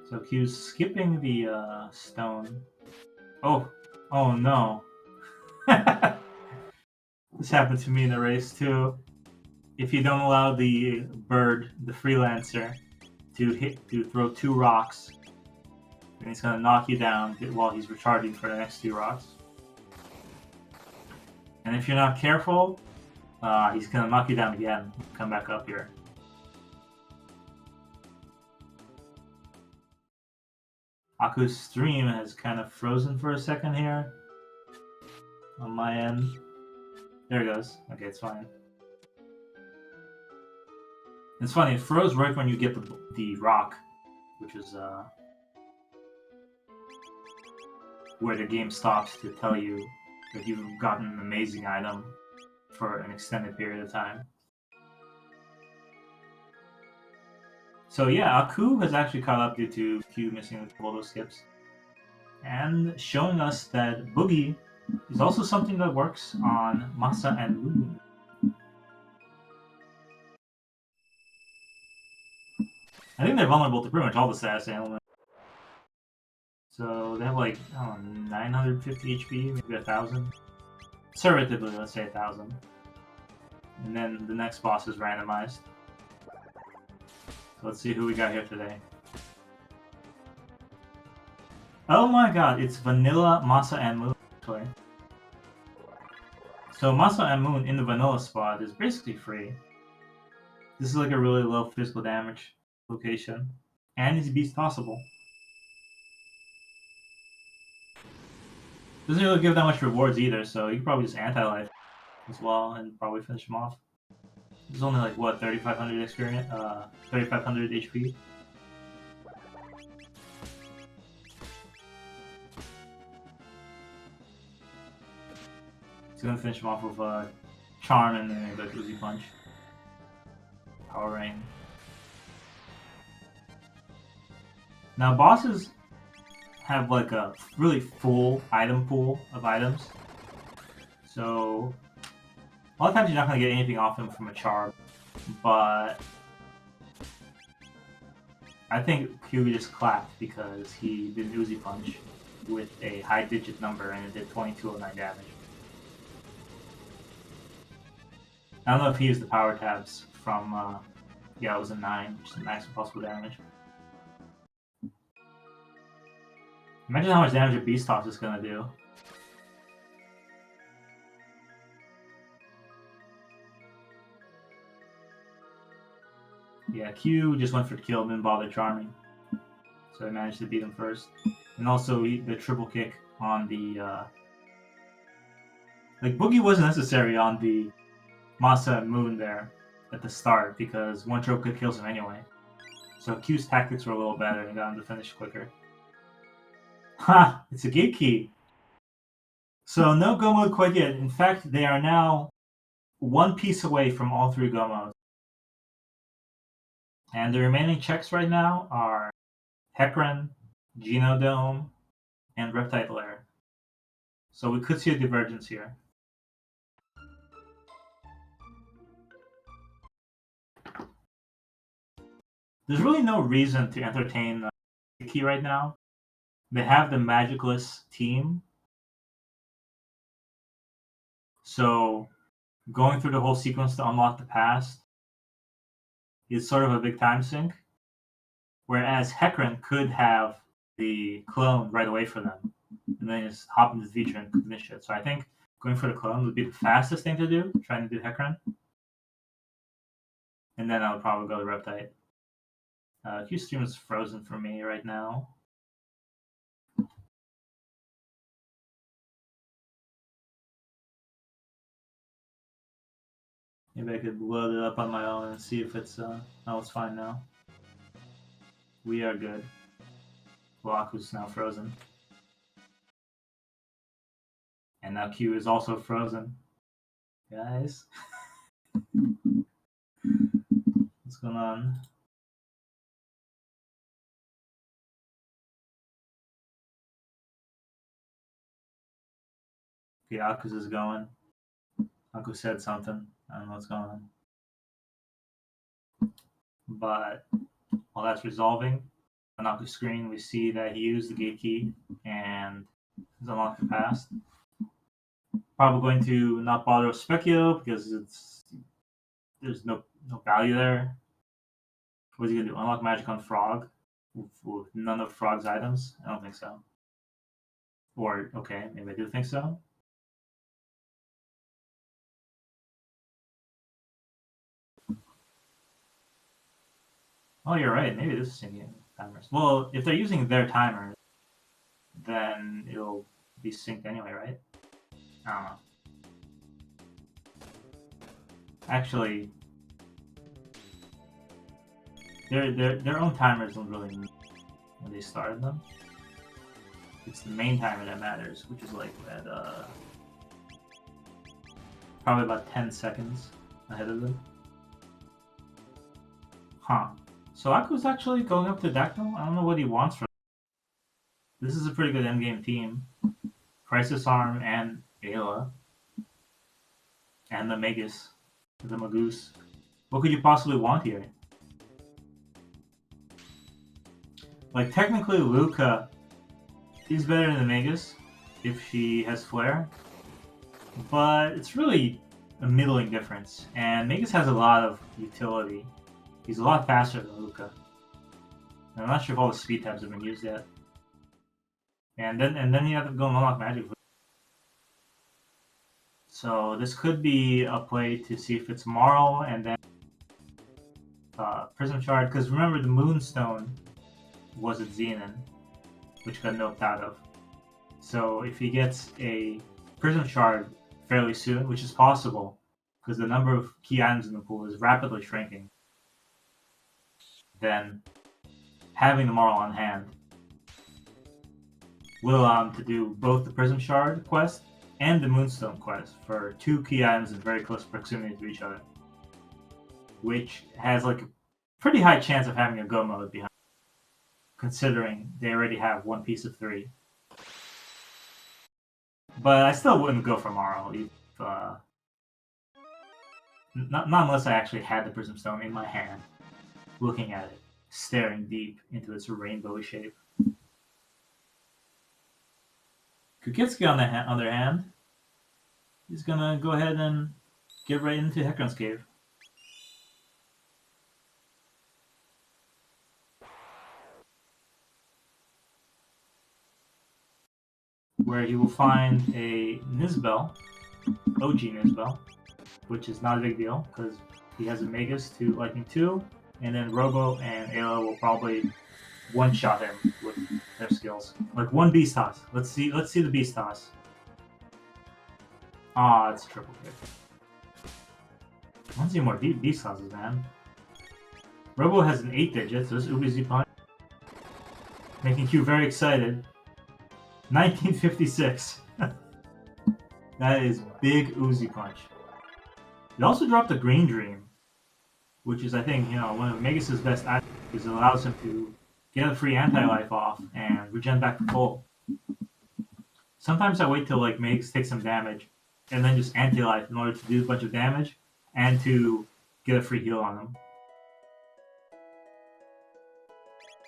So Q's skipping the stone. Oh no. This happened to me in the race too. If you don't allow the bird, the freelancer, to throw 2 rocks, then he's gonna knock you down while he's recharging for the next 2 rocks. And if you're not careful, he's gonna knock you down again. Come back up here. Aku's stream has kind of frozen for a second here on my end. There it goes. Okay, it's fine. It's funny, it froze right when you get the rock, which is where the game stops to tell you that you've gotten an amazing item for an extended period of time. So yeah, Aku has actually caught up due to Q missing all those skips, and showing us that Boogie is also something that works on Masa and Moon. I think they're vulnerable to pretty much all the status elements. So they have like, I don't know, 950 HP, maybe 1,000. Conservatively, let's say 1,000. And then the next boss is randomized. So let's see who we got here today. Oh my god, it's Vanilla, Masa, and Moon, actually. So Masa and Moon in the vanilla spot is basically free. This is like a really low physical damage location. And it's beast tossable. Doesn't really give that much rewards either, so you can probably just anti-life as well and probably finish him off. There's only like, what, 3,500 experience? 3,500 HP? He's gonna finish him off with a Charm and then maybe like Uzi Punch. Power Rain. Now bosses have like a really full item pool of items. So a lot of times you're not going to get anything off him from a charm, but I think Q just clapped because he did an Uzi Punch with a high digit number and it did 2209 damage. I don't know if he used the power tabs from, yeah, it was a 9, which is the maximum possible damage. Imagine how much damage a Beast Toss is going to do. Yeah, Q just went for the kill, didn't bother charming. So I managed to beat him first. And also the triple kick on the... Like, Boogie wasn't necessary on the Masa and Moon there at the start, because one triple kick kills him anyway. So Q's tactics were a little better and got him to finish quicker. Ha! It's a gate key! So no go mode quite yet. In fact, they are now one piece away from all 3 go modes. And the remaining checks right now are Hecarim, Genodome, and Reptile Lair. So we could see a divergence here. There's really no reason to entertain Key right now. They have the Magicless team. So going through the whole sequence to unlock the past is sort of a big time sink. Whereas Hecarim could have the clone right away for them. And then just hop into the feature and finish it. So I think going for the clone would be the fastest thing to do, trying to do Hecarim. And then I would probably go to Reptite. Qstream is frozen for me right now. Maybe I could load it up on my own and see if it's oh, it's fine now. We are good. Aku's now frozen. And now Q is also frozen. Guys. What's going on? Okay, Aku's is going. Aku said something. I don't know what's going on. But while that's resolving, on Aku's screen, we see that he used the gate key and has unlocked the past. Probably going to not bother with Speculo because there's no value there. What's he gonna do? Unlock magic on Frog with none of Frog's items? I don't think so. Or okay, maybe I do think so. Oh, you're right. Maybe this is syncing timers. Well, if they're using their timer, then it'll be synced anyway, right? I don't know. Actually, their own timers don't really mean when they started them. It's the main timer that matters, which is like at probably about 10 seconds ahead of them. Huh. So Aku's actually going up to Dactyl? I don't know what he wants from this is a pretty good endgame team. Crisis Arm and Ayla. And the Magus. The Magoose. What could you possibly want here? Like, technically Luca is better than the Magus if she has Flare. But it's really a middling difference. And Magus has a lot of utility. He's a lot faster than Luca. And I'm not sure if all the speed tabs have been used yet. And then you have to go and unlock magic. So this could be a play to see if it's Marl and then Prism Shard. Because remember, the Moonstone was at Xenon, which got noped out of. So if he gets a Prism Shard fairly soon, which is possible, because the number of key items in the pool is rapidly shrinking, then having the Marl on hand will allow him to do both the Prism Shard quest and the Moonstone quest for 2 key items in very close proximity to each other, which has like a pretty high chance of having a go mode behind, considering they already have 1 piece of 3. But I still wouldn't go for Marl, if, not unless I actually had the Prism Stone in my hand, looking at it, staring deep into its rainbow shape. Kyuketsuki, on the other hand, is gonna go ahead and get right into Hecarim's cave. Where he will find a Nizbel, OG Nizbel, which is not a big deal because he has a Magus to Lightning 2, and then Robo and Ayla will probably one-shot him with their skills. Like 1 Beast Toss. Let's see the Beast Toss. Ah, it's triple kick. I want to see more Beast Tosses, man. Robo has an 8 digit, so this Ubi Z punch. Making Q very excited. 1956. That is big Uzi punch. It also dropped a Green Dream, which is, I think, one of Magus' best items because it allows him to get a free anti-life off and regen back to full. Sometimes I wait till like Megas take some damage, and then just anti-life in order to do a bunch of damage and to get a free heal on them.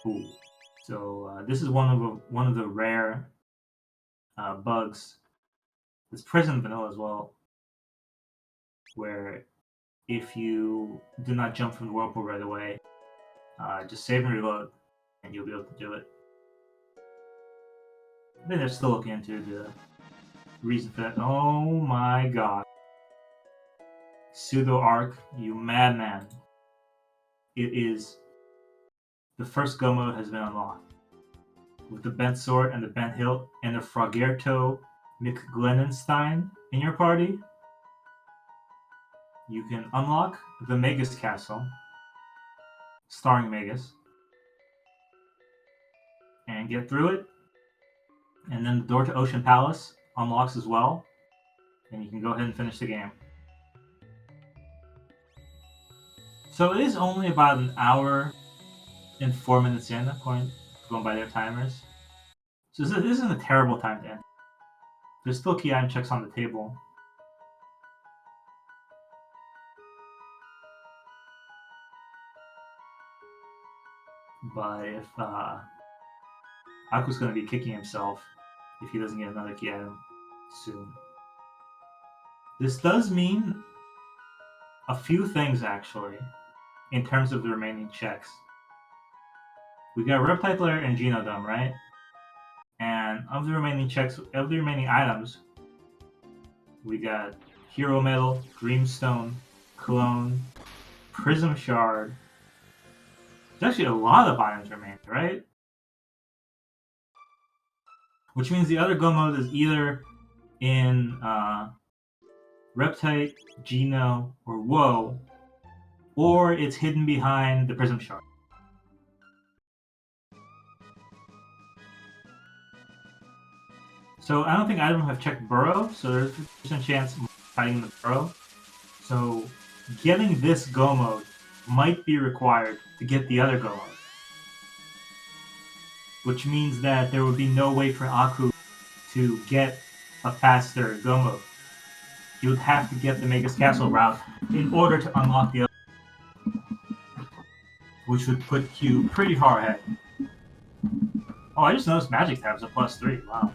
Ooh. So this is one of the rare bugs. It's present in vanilla as well, where if you do not jump from the whirlpool right away, just save and reload, and you'll be able to do it. I think they're still looking into the reason for that. Oh my god. Pseudo Arc, you madman. It is... The first go mode has been unlocked. With the bent sword and the bent hilt and the Fragerto McGlennenstein in your party, you can unlock the Magus Castle, starring Magus, and get through it. And then the door to Ocean Palace unlocks as well, and you can go ahead and finish the game. So it is only about an hour and 4 minutes in, according to going by their timers. So this isn't a terrible time to end. There's still key item checks on the table. But if Aku's going to be kicking himself if he doesn't get another key item soon. This does mean a few things, actually, in terms of the remaining checks. We got Reptile Lair and Genodome, right? And of the remaining checks, of the remaining items, we got Hero Metal, Dreamstone, Clone, Prism Shard. There's actually a lot of items remaining, right? Which means the other go mode is either in Reptite, Geno, or Woe, or it's hidden behind the Prism Shard. So I don't think either of them have checked Burrow, so there's a 50% chance of fighting the Burrow. So getting this go mode might be required to get the other go mode. Which means that there would be no way for Aku to get a faster go mode. He would have to get the Magus Castle route in order to unlock the other, which would put Q pretty far ahead. Oh, I just noticed Magic Tabs are +3. Wow.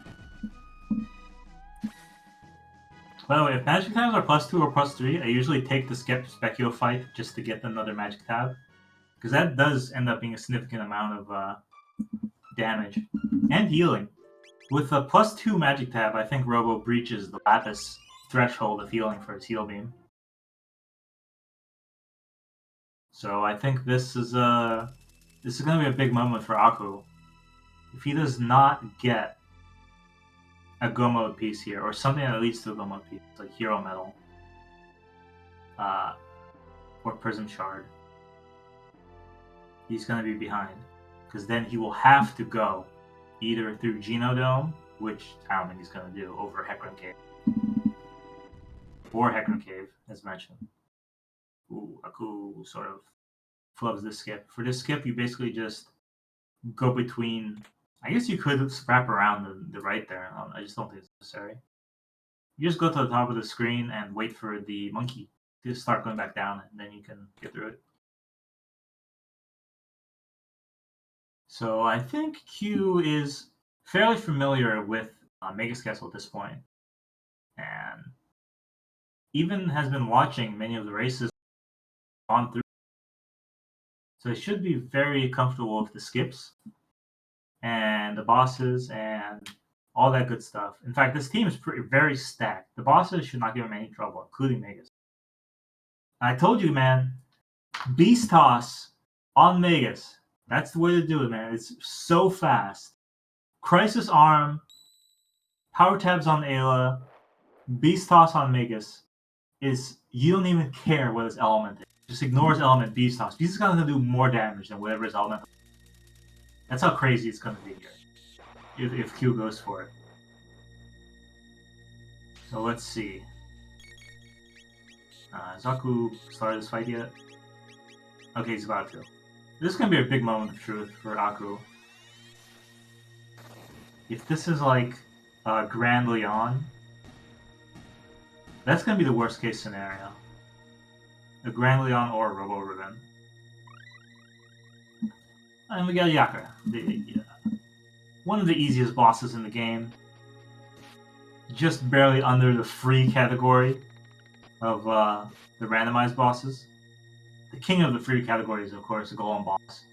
By the way, if Magic Tabs are +2 or +3, I usually take the Speculo fight just to get another Magic Tab. Because that does end up being a significant amount of damage and healing. With a +2 Magic Tab, I think Robo breaches the Lapis threshold of healing for his Heal Beam. So I think this is going to be a big moment for Aku. If he does not get a go mode piece here, or something that leads to a go mode piece, like Hero Metal, or Prism Shard, he's going to be behind. Because then he will have to go either through Genodome, which I don't think he's going to do, over Hecarim Cave. Or Hecarim Cave, as mentioned. Ooh, Aku sort of flubs this skip. For this skip, you basically just go between... I guess you could wrap around the right there. I just don't think it's necessary. You just go to the top of the screen and wait for the monkey to start going back down, and then you can get through it. So I think Q is fairly familiar with Magus Castle at this point, and even has been watching many of the races on through. So he should be very comfortable with the skips and the bosses and all that good stuff. In fact, this team is very stacked. The bosses should not give him any trouble, including Magus. I told you, man, Beast Toss on Magus. That's the way to do it, man. It's so fast. Crisis Arm, Power Tabs on Ayla, Beast Toss on Magus. You don't even care what his element is. Just ignore his element, Beast Toss. Beast is going to do more damage than whatever his element is. That's how crazy it's going to be here, if Q goes for it. So let's see. Zaku started this fight yet? Okay, he's about to. This is going to be a big moment of truth for Aku. If this is like Grand Leon. That's going to be the worst case scenario. A Grand Leon or a Robo Ribbon. And we got Yakka, one of the easiest bosses in the game. Just barely under the free category of the randomized bosses. The king of the free category is, of course, the Golem boss.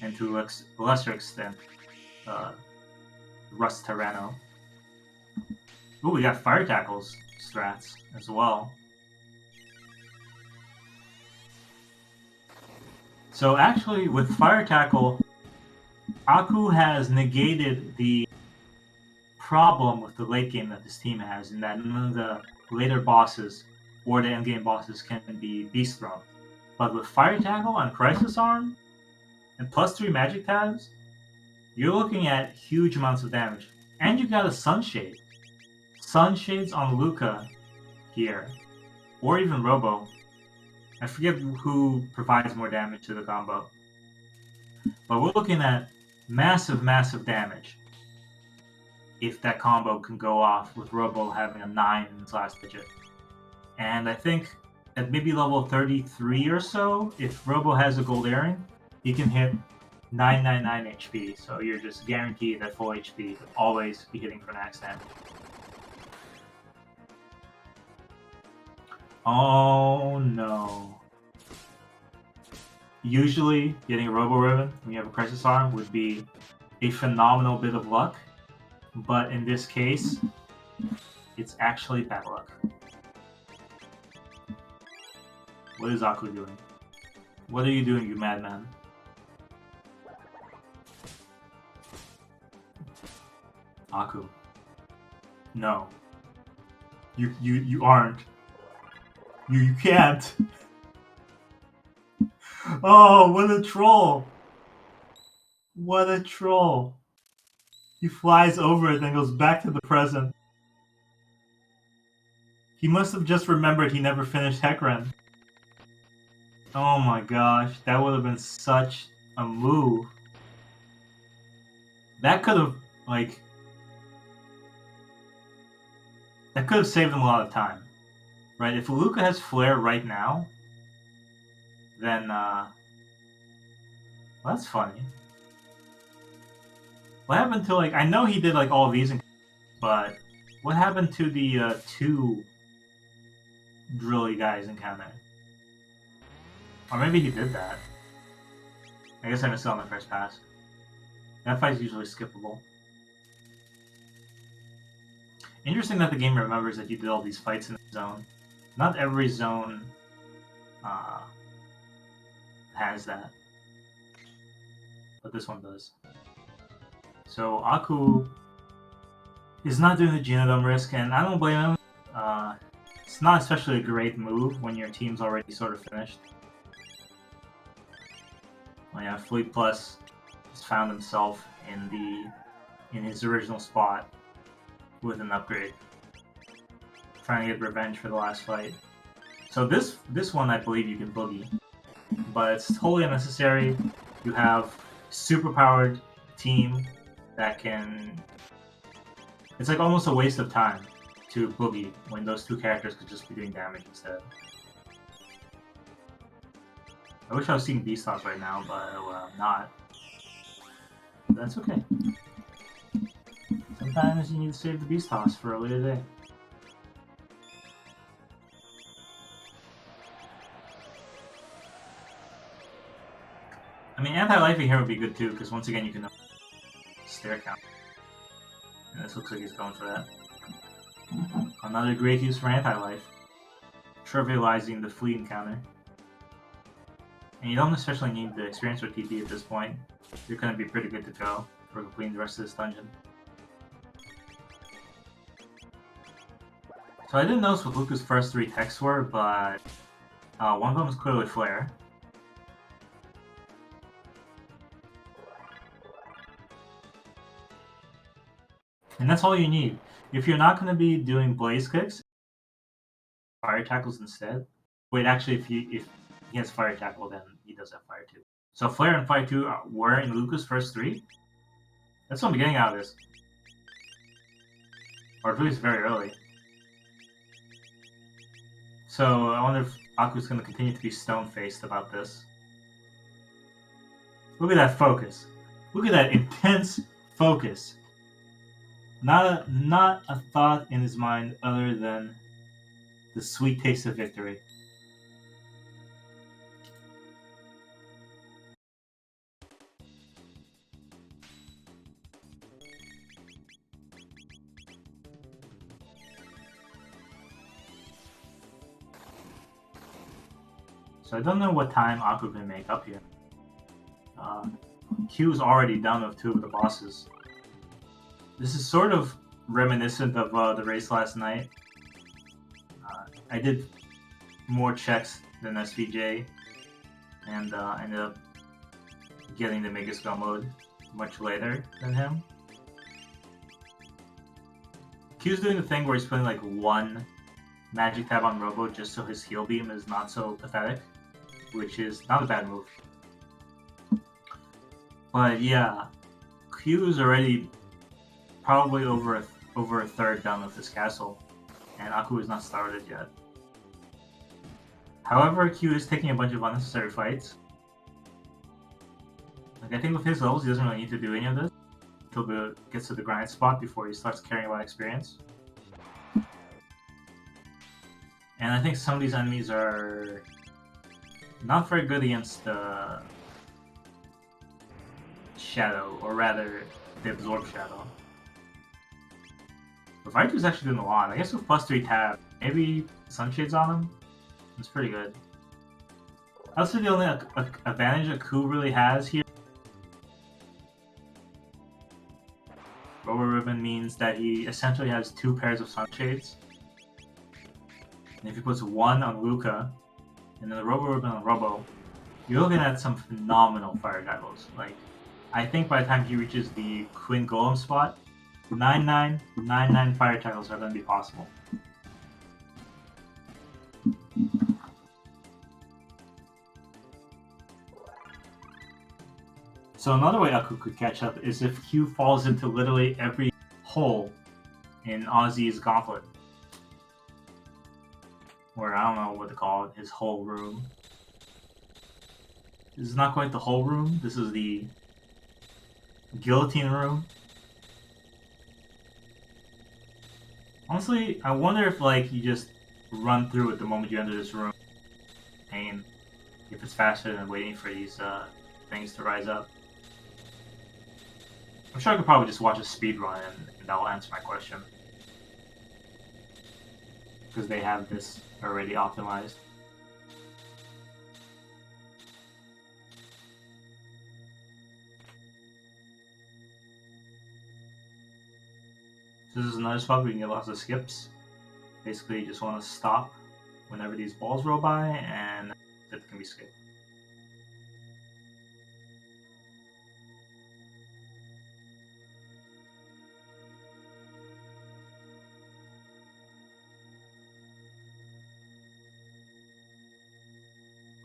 And to a lesser extent, Rust Tyranno. Ooh, we got Fire Tackle's strats as well. So actually, with Fire Tackle, Aku has negated the problem with the late game that this team has, in that none of the later bosses or the end game bosses can be beast thrown. But with Fire Tackle and Crisis Arm and +3 magic tabs, you're looking at huge amounts of damage. And you got a Sunshade. Sunshades on Luca here, or even Robo. I forget who provides more damage to the combo. But we're looking at massive, massive damage if that combo can go off with Robo having a 9 in its last digit. And I think at maybe level 33 or so, if Robo has a gold earring, he can hit 999 HP. So you're just guaranteed at full HP to always be hitting for max damage. Oh no. Usually, getting a Robo Ribbon when you have a Crisis Arm would be a phenomenal bit of luck, but in this case, it's actually bad luck. What is Aku doing? What are you doing, you madman? Aku. No. You aren't. You can't. Oh, what a troll! What a troll! He flies over it, then goes back to the present. He must have just remembered he never finished Heckran. Oh my gosh, that would have been such a move. That could have, like... That could have saved him a lot of time. Right, if Luca has Flare right now, then, well, that's funny. What happened to, like, I know he did, like, all these, but what happened to the, 2 drilly guys encounter? Or maybe he did that. I guess I missed it on the first pass. That fight's usually skippable. Interesting that the game remembers that you did all these fights in the zone. Not every zone has that, but this one does. So Aku is not doing the Genodome risk, and I don't blame him. It's not especially a great move when your team's already sort of finished. Well, yeah, Fleet Plus just found himself in his original spot with an upgrade, trying to get revenge for the last fight. So this one I believe you can boogie, but it's totally unnecessary. You have super powered team that can... It's like almost a waste of time to boogie when those 2 characters could just be doing damage instead. I wish I was seeing Beast Toss right now, but I'm not. But that's okay. Sometimes you need to save the Beast Toss for a later day. I mean, anti-lifing here would be good too, because once again you can stair count. And this looks like he's going for that. Another great use for anti-life. Trivializing the fleet encounter. And you don't especially need the experience or TP at this point. You're going to be pretty good to go for completing the rest of this dungeon. So I didn't notice what Luca's first 3 texts were, but one of them is clearly Flare. And that's all you need. If you're not going to be doing Blaze Kicks, Fire Tackles instead. Wait, actually, if he has Fire Tackle, then he does have Fire 2. So Flare and Fire 2 were in Luca's first 3? That's what I'm getting out of this. Or at least very early. So I wonder if Aku's going to continue to be stone-faced about this. Look at that focus. Look at that intense focus. Not a thought in his mind other than the sweet taste of victory. So I don't know what time Aku can make up here. Q's already done with 2 of the bosses. This is sort of reminiscent of the race last night. I did more checks than SVJ, and ended up getting the Mega Skull mode much later than him. Q's doing the thing where he's putting like 1 magic tab on Robo just so his heal beam is not so pathetic, which is not a bad move. But yeah, Q's already probably over a third done with this castle, and Aku is not started yet. However, Q is taking a bunch of unnecessary fights. Like, I think with his levels, he doesn't really need to do any of this until he gets to the grind spot before he starts caring about experience. And I think some of these enemies are not very good against the Shadow, or rather, the Absorb Shadow. But Vaitu's actually doing a lot. I guess with +3 tab, maybe Sunshades on him? It's pretty good. Also, the only advantage Aku really has here, Robo Ribbon means that he essentially has 2 pairs of Sunshades. And if he puts 1 on Luca, and then the Robo Ribbon on Robo, you're looking at some phenomenal fire combos. Like, I think by the time he reaches the Quinn Golem spot, 9-9 fire titles are going to be possible. So another way Aku could catch up is if Q falls into literally every hole in Ozzy's gauntlet. Or I don't know what to call it, his whole room. This is not quite the whole room, this is the guillotine room. Honestly, I wonder if like you just run through it the moment you enter this room. Pain. If it's faster than waiting for these things to rise up. I'm sure I could probably just watch a speedrun and that will answer my question. Because they have this already optimized. So this is another spot where you can get lots of skips. Basically, you just want to stop whenever these balls roll by, and that can be skipped.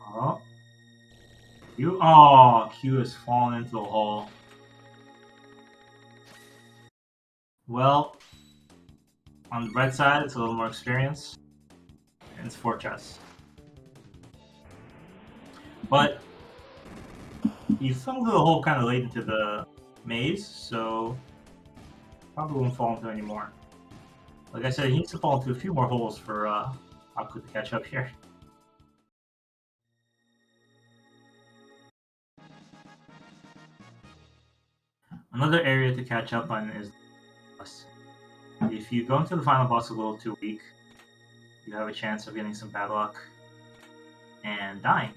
Oh. Q has fallen into a hole. Well, on the red side, it's a little more experience, and it's 4 chests. But he fell into the hole kind of late into the maze, so probably won't fall into any more. Like I said, he needs to fall into a few more holes for Aku to catch up here. Another area to catch up on is boss. If you go into the final boss a little too weak, you have a chance of getting some bad luck and dying.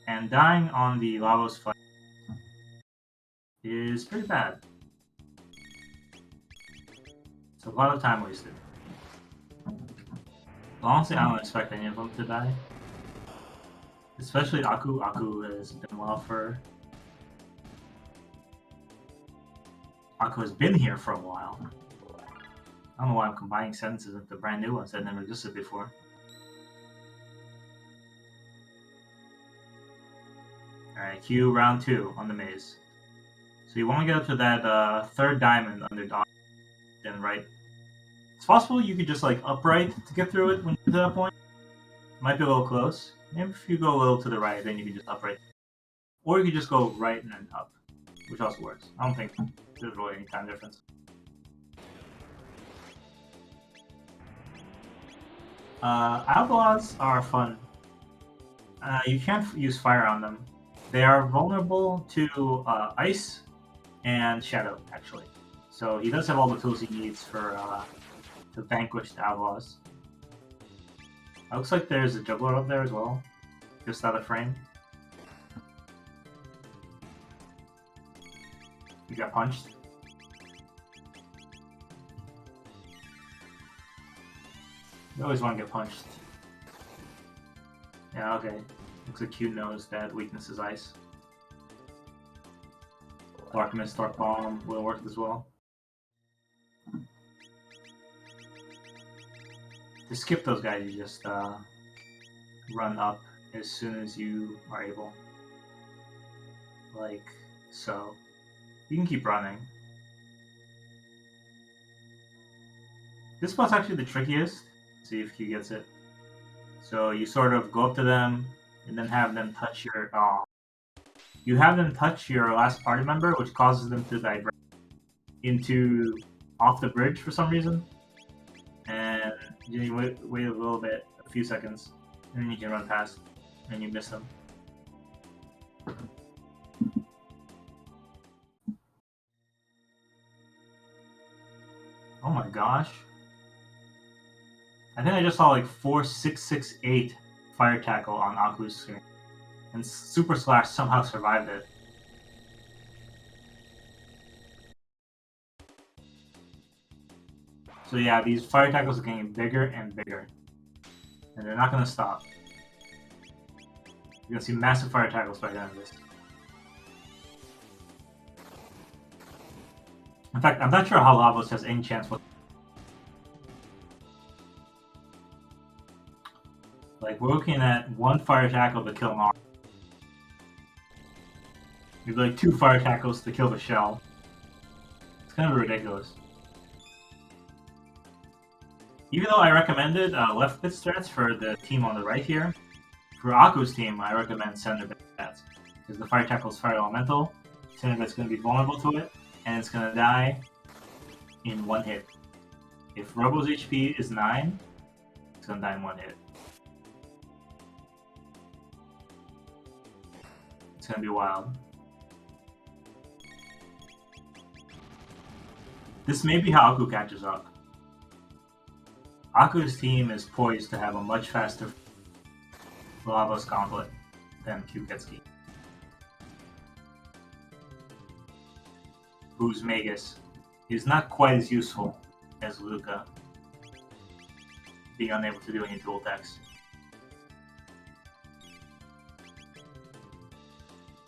And dying on the Lavos fight is pretty bad. It's a lot of time wasted. Honestly, I don't expect any of them to die. Especially Aku. Aku has been well for... Aku has been here for a while. I don't know why I'm combining sentences with the brand new ones that never existed before. Alright, Q round 2 on the maze. So you want to get up to that 3rd diamond under dodge, then right. It's possible you could just like upright to get through it when you get to that point. Might be a little close. Maybe if you go a little to the right, then you can just upright. Or you could just go right and then up, which also works. I don't think there's really any time difference. Outlaws are fun. You can't use fire on them. They are vulnerable to ice and shadow, actually. So he does have all the tools he needs for to vanquish the outlaws. It looks like there's a juggler up there as well, just out of frame. You got punched. You always want to get punched. Yeah, okay. Looks like Q knows that weakness is ice. Dark Mist, Dark Bomb will work as well. To skip those guys, you just run up as soon as you are able. Like so. You can keep running. This spot's actually the trickiest. See if Q gets it. So you sort of go up to them and then have them touch your... You have them touch your last party member, which causes them to divert into off the bridge for some reason. And you wait a little bit, a few seconds, and then you can run past, and you miss them. Oh my gosh. I think I just saw like 4668 fire tackle on Aku's screen. And Super Slash somehow survived it. So yeah, these fire tackles are getting bigger and bigger. And they're not going to stop. You're going to see massive fire tackles by the end of this. In fact, I'm not sure how Lavos has any chance with. Like, we're looking at one fire tackle to kill an arm. Maybe like 2 fire tackles to kill the shell. It's kind of ridiculous. Even though I recommended left bit strats for the team on the right here, for Aku's team, I recommend center bit strats. Because the fire tackle is fire elemental, center bit's going to be vulnerable to it, and it's going to die in 1 hit. If Robo's HP is 9, it's going to die in 1 hit. It's going to be wild. This may be how Aku catches up. Aku's team is poised to have a much faster Lavos gauntlet than Kyuketsuki, whose Magus is not quite as useful as Luca, being unable to do any dual attacks.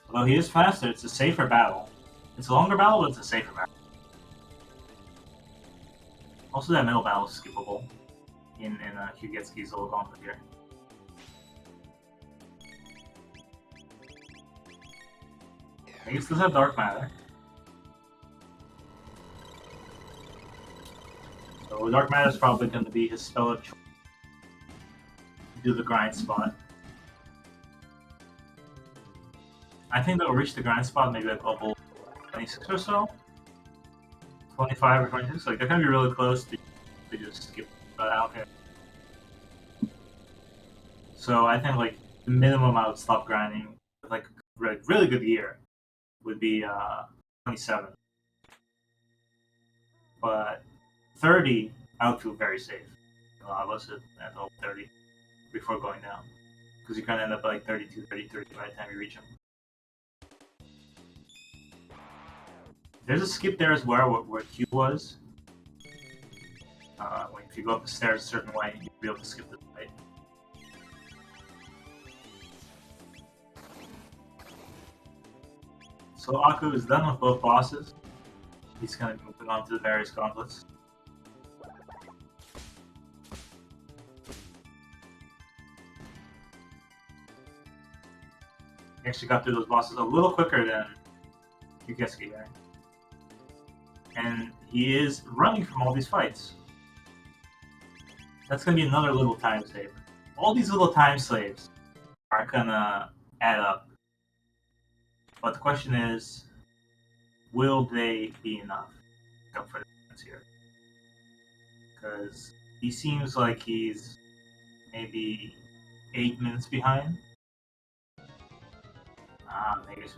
Although he is faster, it's a safer battle. It's a longer battle, but it's a safer battle. Also, that middle battle is skippable in Kyuketsuki's little gauntlet here. I guess this has Dark Matter. So Dark Matter is probably going to be his spell of choice. Do the grind spot. I think they'll reach the grind spot maybe like level 26 or so. 25 or 26. Like they're going to be really close to just skip that out here. So I think like the minimum I would stop grinding with like a really good gear would be 27. But 30, I would feel very safe. A lot of us at level 30 before going down. Because you kind of end up at like 32, 33 by the time you reach them. There's a skip there as well where Q was. If you go up the stairs a certain way, you'll be able to skip this way. So Aku is done with both bosses. He's kind of moving on to the various gauntlets. He actually got through those bosses a little quicker than Kyuketsuki here. And he is running from all these fights. That's gonna be another little time save. All these little time saves are gonna add up. But the question is, will they be enough to go for the chance here? Because he seems like he's maybe 8 minutes behind. Magus.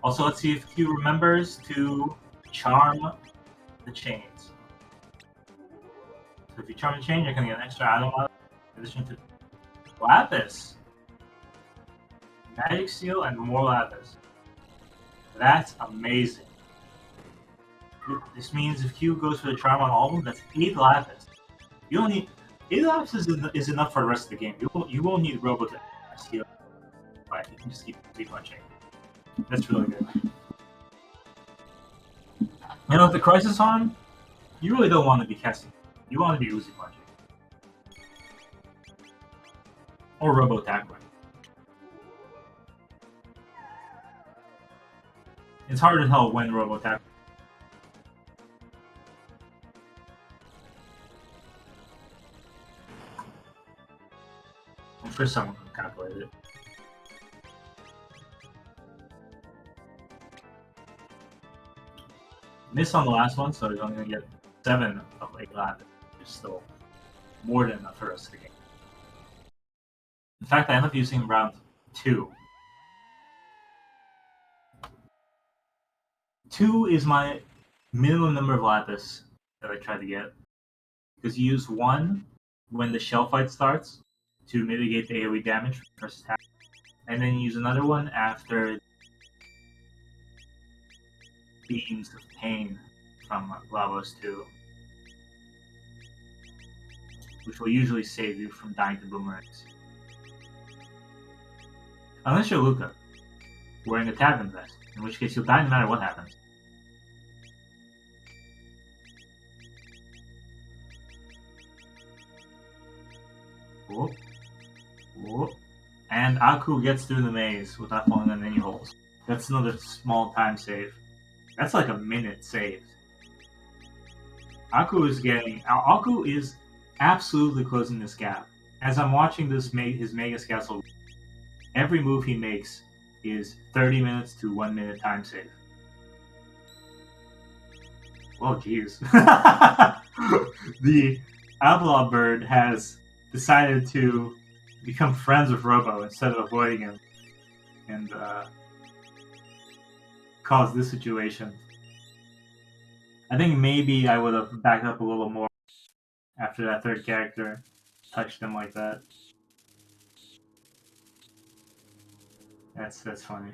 Also, let's see if Q remembers to charm the chains. So if you charm the chain, you're going to get an extra item in addition to Lapis. Magic Seal and more Lapis. That's amazing. This means if Q goes for the charm on all of them, that's 8 Lapis. You don't need... 8 Lapis is enough for the rest of the game. You won't need Robo to steal. But you can just keep punching. That's really good. You know, with the Crisis on, you really don't want to be casting. You want to be Uzi punching. Or Robo tackling. It's hard to tell when Robo tackling. I'm sure someone can calculate it. Missed on the last one, so he's only going to get 7 of 8 Lapis, which is still more than enough for us to game. In fact, I ended up using round 2. 2 is my minimum number of Lapis that I try to get. Because you use 1 when the shell fight starts to mitigate the AoE damage from the first attack. And then you use another one after Beams of Pain from Lavos 2, which will usually save you from dying to boomerangs. Unless you're Luca, wearing a tavern vest, in which case you'll die no matter what happens. Whoop. Whoop. And Aku gets through the maze without falling in any holes. That's another small time save. That's like a minute saved. Aku is absolutely closing this gap. As I'm watching his Mega Castle, every move he makes is 30 minutes to 1 minute time save. Well, jeez. The Avalon bird has decided to become friends with Robo instead of avoiding him. And, cause this situation. I think maybe I would have backed up a little more after that third character touched him like that. That's funny.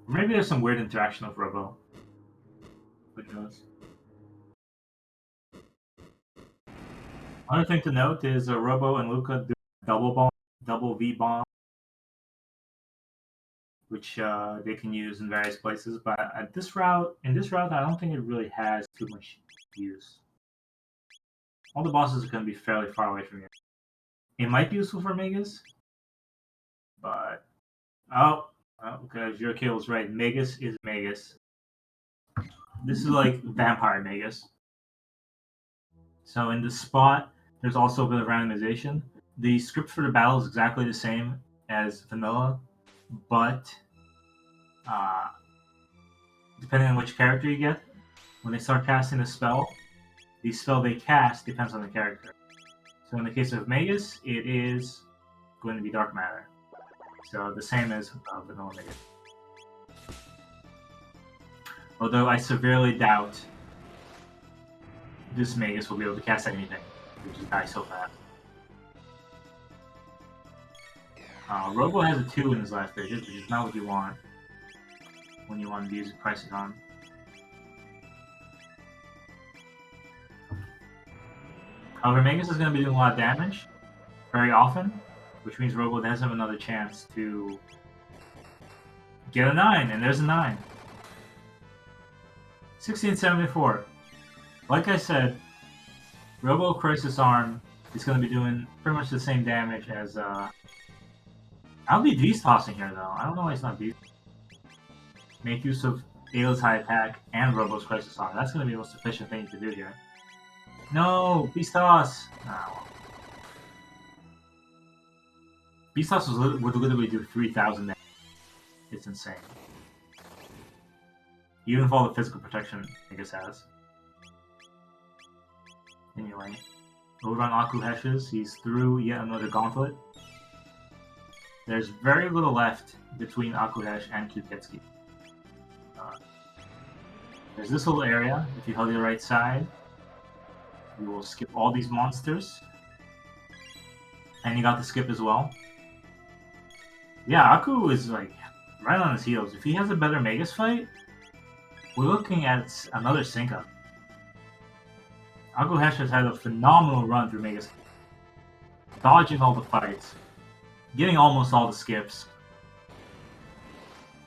Maybe there's some weird interaction with Robo. Who knows? Another thing to note is Robo and Luca do double V bomb, which they can use in various places. But in this route, I don't think it really has too much use. All the bosses are going to be fairly far away from you. It might be useful for Magus, but okay, Jurkill was right. Magus is Magus. This is like Vampire Magus. So in this spot, there's also a bit of randomization. The script for the battle is exactly the same as vanilla, but depending on which character you get, when they start casting a spell, the spell they cast depends on the character. So in the case of Magus, it is going to be Dark Matter. So the same as vanilla Magus. Although I severely doubt this Magus will be able to cast anything. He'll just die so fast. Robo has a 2 in his last digit, which is not what you want when you want to use Crisis on. However, Magus is going to be doing a lot of damage very often, which means Robo does have another chance to get a 9, and there's a 9. 1674. Like I said, Robo Crisis Arm is going to be doing pretty much the same damage as I'll be beast tossing here though. I don't know why he's not beast. make use of Ayla's high attack and Robo's Crisis Arm. That's going to be the most efficient thing to do here. No! Beastos! Oh. Beastos would literally do 3,000 damage. It's insane. Even with all the physical protection Megas has. Anyway. Over on Akuheish's, he's through yet another gauntlet. There's very little left between Akuheish and Kyuketsuki. There's this little area. If you hold the right side, you will skip all these monsters. And you got the skip as well. Yeah, Aku is like right on his heels. If he has a better Magus fight, we're looking at another sync-up. Akuheish has had a phenomenal run through Magus, dodging all the fights, getting almost all the skips.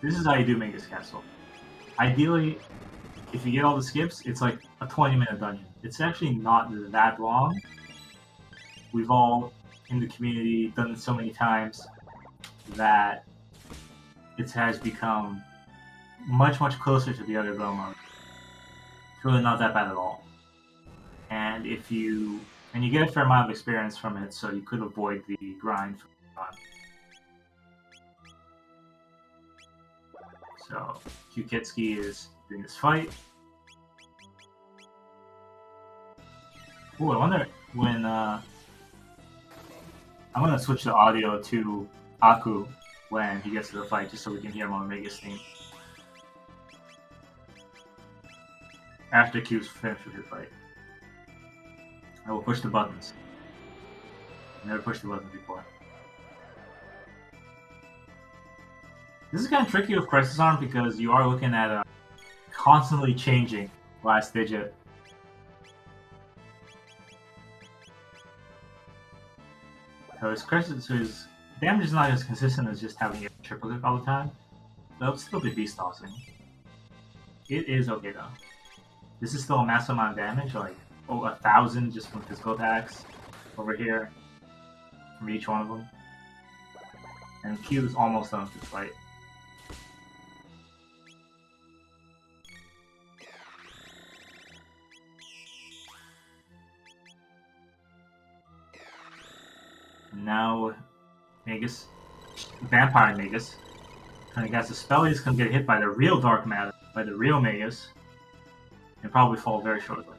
This is how you do Magus Castle. Ideally, if you get all the skips, it's like a 20-minute dungeon. It's actually not that long. We've all, in the community, done it so many times that it has become much, much closer to the other Go mode. It's really not that bad at all. And you get a fair amount of experience from it, so you could avoid the grind from the run. So Kyuketsuki is doing this fight. Ooh, I wonder when I'm gonna switch the audio to Aku when he gets to the fight, just so we can hear more Magus theme. After Q's finished with his fight. I will push the buttons. I've never pushed the buttons before. This is kind of tricky with Crisis Arm because you are looking at a constantly changing last digit. So his damage is not as consistent as just having a triple click all the time. But it'll still be beast tossing. It is okay though. This is still a massive amount of damage, like 1,000 just from physical attacks over here from each one of them. And Q is almost done with this fight. Now, Magus, Vampire Magus, trying to cast a spell, he's gonna get hit by the real Dark Matter, by the real Magus, and probably fall very shortly.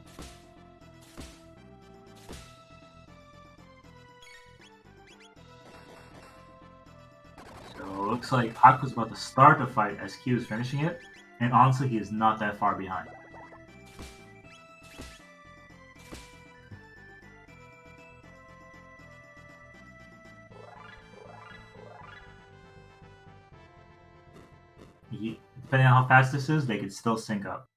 So it looks like Aku's about to start the fight as Q is finishing it, and honestly, he is not that far behind. Depending on how fast this is, they could still sync up.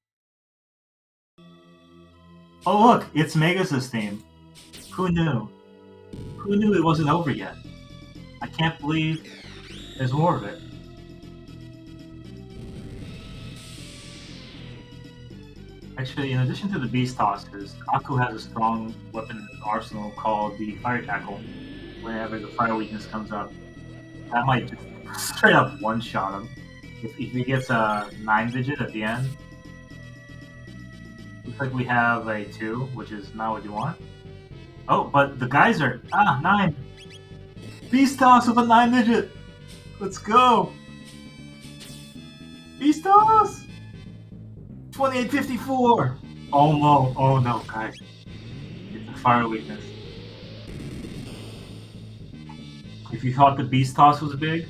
Oh look, it's Magus' theme. Who knew? Who knew it wasn't over yet? I can't believe there's more of it. Actually, in addition to the Beast Tossers, Aku has a strong weapon in his arsenal called the Fire Tackle. Whenever the fire weakness comes up, that might just straight up one-shot him. If he gets a 9-digit at the end, looks like we have a 2, which is not what you want. Oh, but the geyser! 9! Beast Toss with a 9-digit! Let's go! Beast Toss! 2854! Oh no, oh no, guys. It's a fire weakness. If you thought the Beast Toss was big,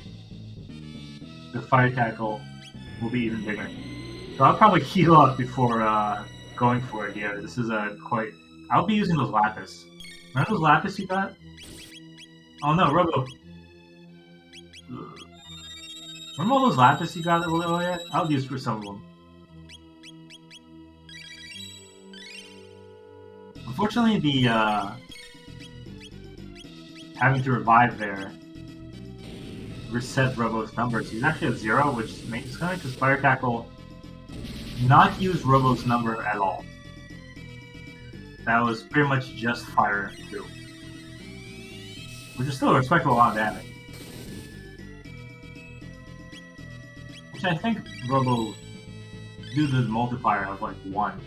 the Fire Tackle will be even bigger. So I'll probably heal up before going for it here. This is quite... I'll be using those Lapis. Remember those Lapis you got? Oh no, Robo! Remember all those Lapis you got earlier? I'll use for some of them. Unfortunately, the having to revive there reset Robo's numbers. He's actually at 0, which makes sense because Fire Tackle not use Robo's number at all. That was pretty much just fire too, which is still a respectable amount of damage. Which I think Robo, due to the multiplier of like 1,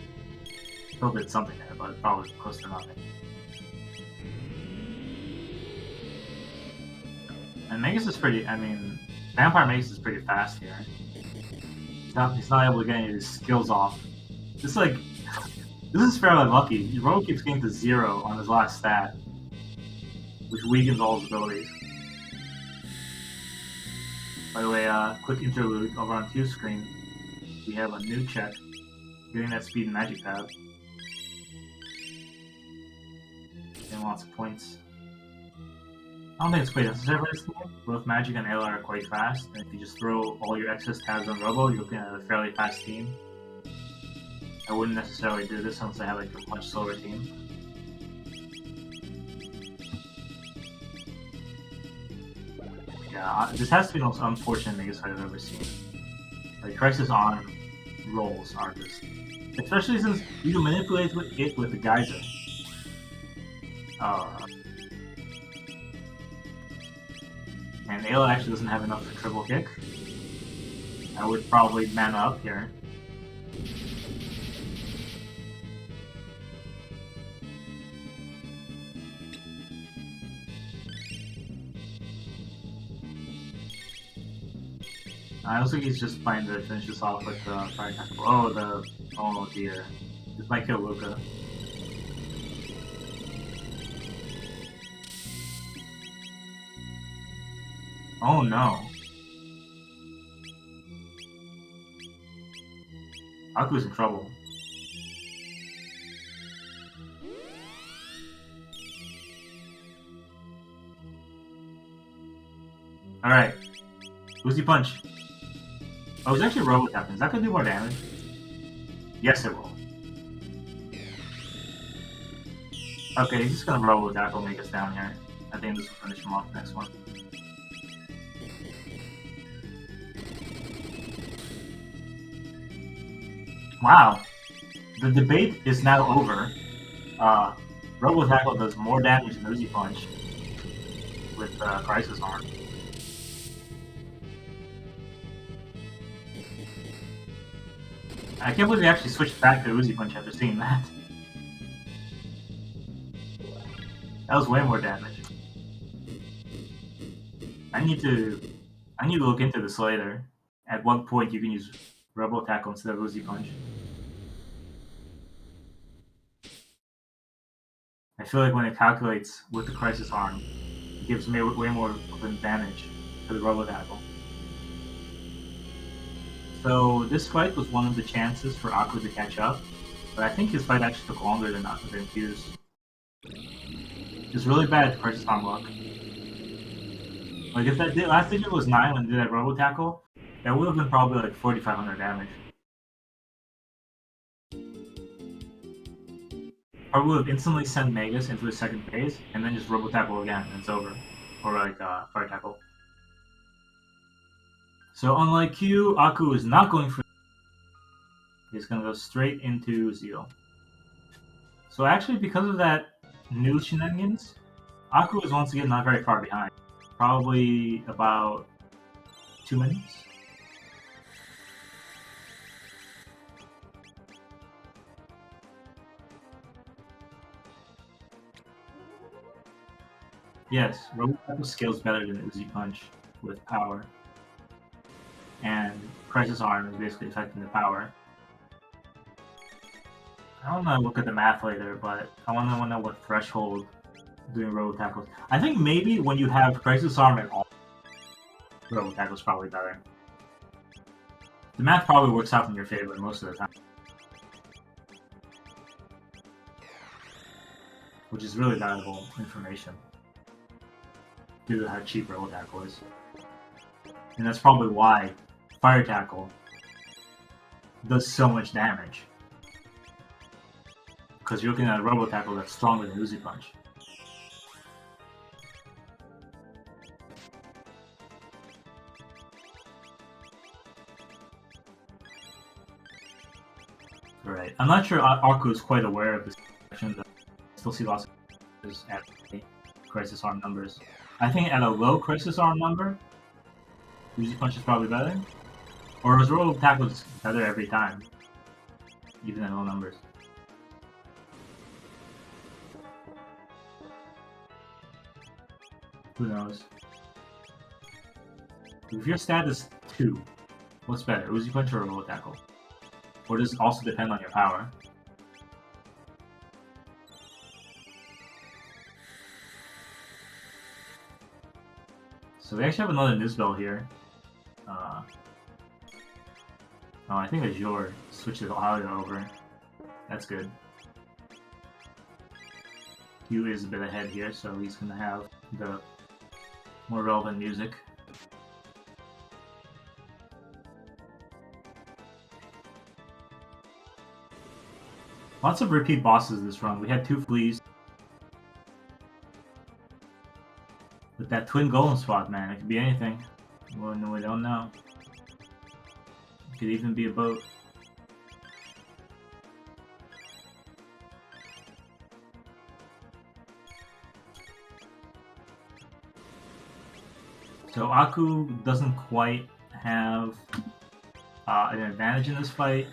still did something there, but probably close to nothing. And Magus is pretty, I mean, Vampire Magus is pretty fast here. He's not able to get any of his skills off. This is like, this is fairly lucky. Robo keeps getting to 0 on his last stat, which weakens all his abilities. By the way, quick interlude over on Q's screen. We have a new check, getting that speed and magic tab. Getting lots of points. I don't think it's quite necessary for this game. Both Magic and Ayla are quite fast, and if you just throw all your excess tabs on Robo, you're looking at a fairly fast team. I wouldn't necessarily do this unless I have like a much slower team. Yeah, this has to be the most unfortunate Magus fight I've ever seen. Like, Crisis Arm rolls are just... Especially since you can manipulate it with the Geyser. And Ayla actually doesn't have enough for triple kick. I would probably mana up here. I also think he's just playing to finish this off with the fire tackle. Oh dear. This might kill Luca. Oh no. Aku's in trouble. Alright. Boozy Punch. Oh, it's actually Robo Tapping. Is that gonna do more damage? Yes, it will. Okay, he's just gonna Robo Tackle make us down here. I think this will finish him off next one. Wow. The debate is now over. Robo Tackle does more damage than Uzi Punch with Crisis Arm. I can't believe they actually switched back to Uzi Punch after seeing that. That was way more damage. I need to look into this later. At what point you can use Robo Tackle instead of Uzi Punch. I feel like when it calculates with the Crisis Arm, it gives me way more of an advantage to the Robo Tackle. So this fight was one of the chances for Aku to catch up, but I think his fight actually took longer than Q's. It's really bad Crisis Arm luck. Like if that last digit was 9 when it did that Robo Tackle, that would have been probably like 4,500 damage. Probably would have instantly sent Magus into the second phase, and then just Robo Tackle again, and it's over. Or like Fire Tackle. So unlike Q, Aku is not going for... He's going to go straight into Zeal. So actually, because of that new shenanigans, Aku is once again not very far behind. Probably about 2 minutes. Yes, Robo Tackle scales better than Uzi Punch with power. And Crisis Arm is basically affecting the power. I don't know, look at the math later, but I want to know what threshold doing Robo Tackles. I think maybe when you have Crisis Arm at all, Robo Tackle is probably better. The math probably works out in your favor most of the time. Which is really valuable information. Due to how cheap Robo Tackle is. And that's probably why Fire Tackle does so much damage. Because you're looking at a Robo Tackle that's stronger than Uzi Punch. Right. I'm not sure Aku is quite aware of this section. I still see lots of at Crisis Arm numbers. I think at a low Crisis Arm number, Uzi Punch is probably better. Or his roll attack was better every time, even at low numbers. Who knows? If your stat is 2, what's better, Uzi Punch or Roll Tackle? Or does it also depend on your power? So we actually have another Nizbel here. Oh, I think Azure switches audio over. That's good. Q is a bit ahead here, so he's gonna have the more relevant music. Lots of repeat bosses this run. We had 2 fleas. With that twin golem spot, man, it could be anything. Well, no, we don't know. It could even be a boat. So Aku doesn't quite have an advantage in this fight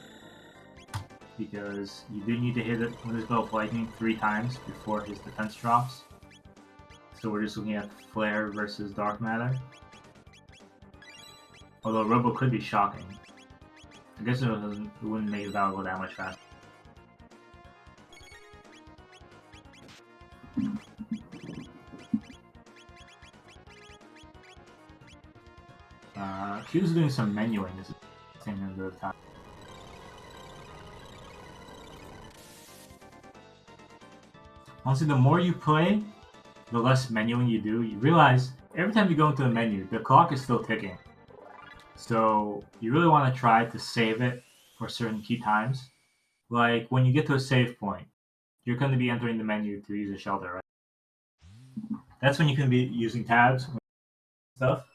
because you do need to hit it with his bow of lightning 3 times before his defense drops. So we're just looking at Flare versus Dark Matter. Although Robo could be shocking. I guess it wouldn't make the battle go that much faster. Q's doing some menuing this thing in the time. Honestly, the more you play, the less menuing you do. You realize every time you go into a menu, the clock is still ticking. So you really want to try to save it for certain key times. Like when you get to a save point, you're going to be entering the menu to use a shelter, right? That's when you can be using tabs and stuff.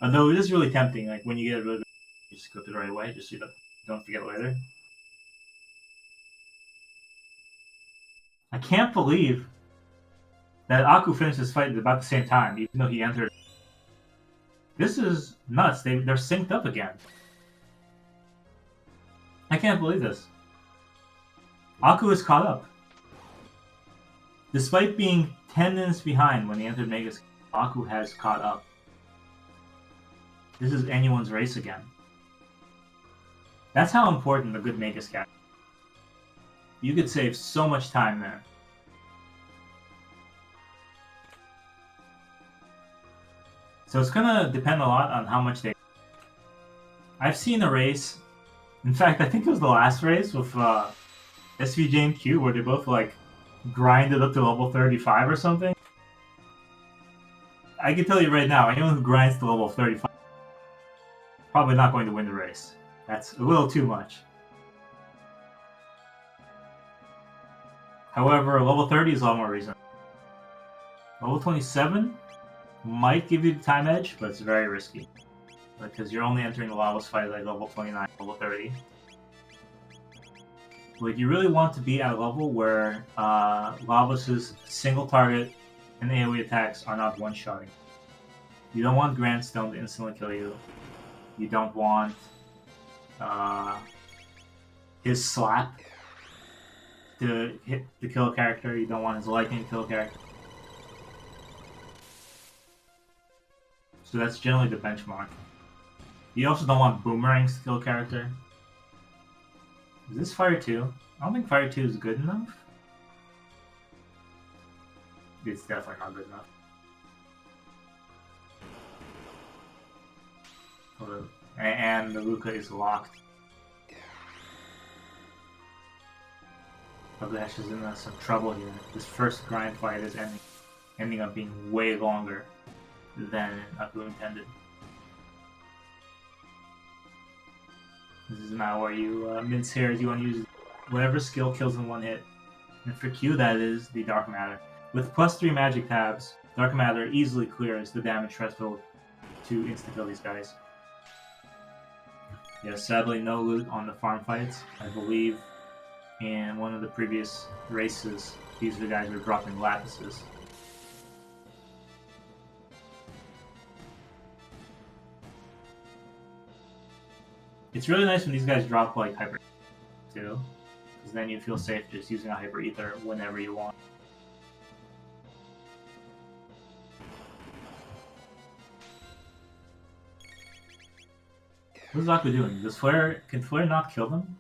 Although it is really tempting, like when you get a really good, you just go the right way, just so you don't forget later. I can't believe that Aku finished this fight at about the same time, even though he entered. This is nuts. They're synced up again. I can't believe this. Aku is caught up. Despite being 10 minutes behind when he entered Megas, Aku has caught up. This is anyone's race again. That's how important a good Magus cat is. You could save so much time there. So it's gonna depend a lot on how much they... I've seen a race, in fact I think it was the last race with SVJ and Q where they both like grinded up to level 35 or something. I can tell you right now, anyone who grinds to level 35 probably not going to win the race. That's a little too much. However, level 30 is a lot more reasonable. Level 27 might give you the time edge, but it's very risky. Because you're only entering the Lavos fight like level 29, level 30. Like, you really want to be at a level where Lavos' single target and AoE attacks are not one-shotting. You don't want Grandstone to instantly kill you. You don't want his slap to kill a character. You don't want his lightning to kill a character. So that's generally the benchmark. You also don't want boomerangs to kill a character. Is this Fire 2? I don't think Fire 2 is good enough. It's definitely not good enough. And the Luca is locked. Akuheish is in some trouble here. This first grind fight is ending up being way longer than Aku intended. This is now where you mince hairs. You want to use whatever skill kills in one hit. And for Q, that is the Dark Matter. With +3 magic tabs, Dark Matter easily clears the damage threshold to insta-kill these guys. Yeah, sadly no loot on the farm fights. I believe in one of the previous races, these are the guys who were dropping lapises. It's really nice when these guys drop like Hyper too, because then you feel safe just using a Hyper Ether whenever you want. What's Zaku doing? Can Flare not kill them?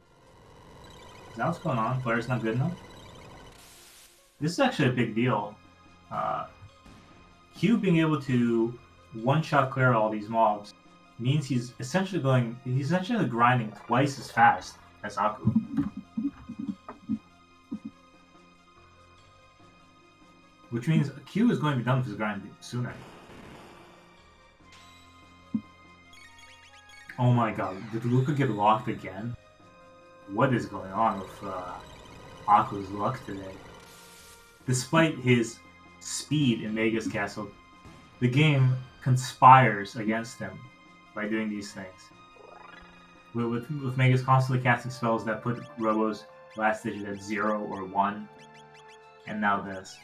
Is that what's going on? Flare's not good enough? This is actually a big deal. Q being able to one-shot clear all these mobs means he's essentially grinding twice as fast as Aku. Which means Q is going to be done with his grind sooner. Oh my god, did Luca get locked again? What is going on with Aku's luck today? Despite his speed in Magus Castle, the game conspires against him by doing these things. With Magus constantly casting spells that put Robo's last digit at 0 or 1, and now this.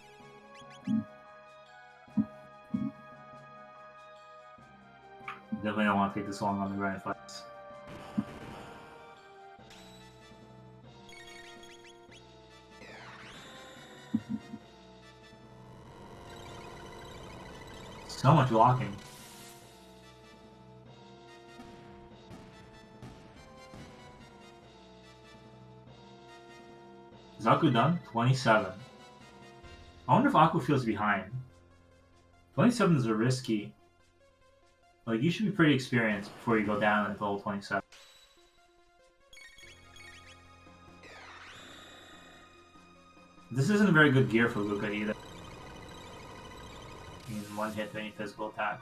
Definitely don't want to take this long on the grind fights. So much blocking. Is Aku done? 27. I wonder if Aku feels behind. 27 is a risky. Like, you should be pretty experienced before you go down at level 27. This isn't very good gear for Luca either. In one hit to any physical attack.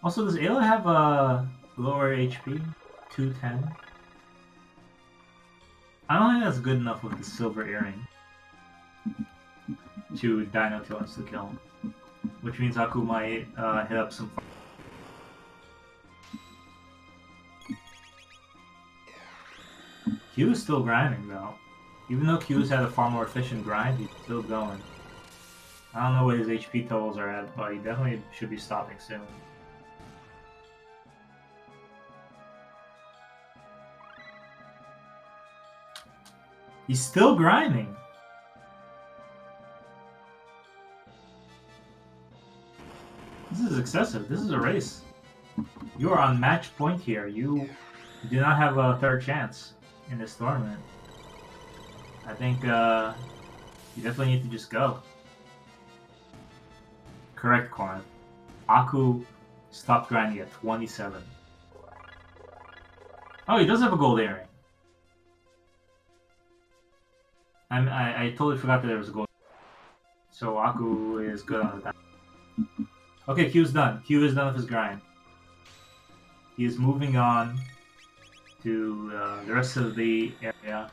Also, does Ayla have a lower HP? 210? I don't think that's good enough with the silver earring to Dino Kill insta kill. Which means Aku might hit up some. Q is still grinding though. Even though Q's had a far more efficient grind, he's still going. I don't know what his HP totals are at, but he definitely should be stopping soon. He's still grinding! This is excessive. This is a race. You are on match point here. You do not have a third chance in this tournament. I think you definitely need to just go. Correct, Corin. Aku stopped grinding at 27. Oh, he does have a gold earring. I totally forgot that there was a gold. So Aku is good on that. Okay, Q's done. Q is done with his grind. He is moving on to the rest of the area.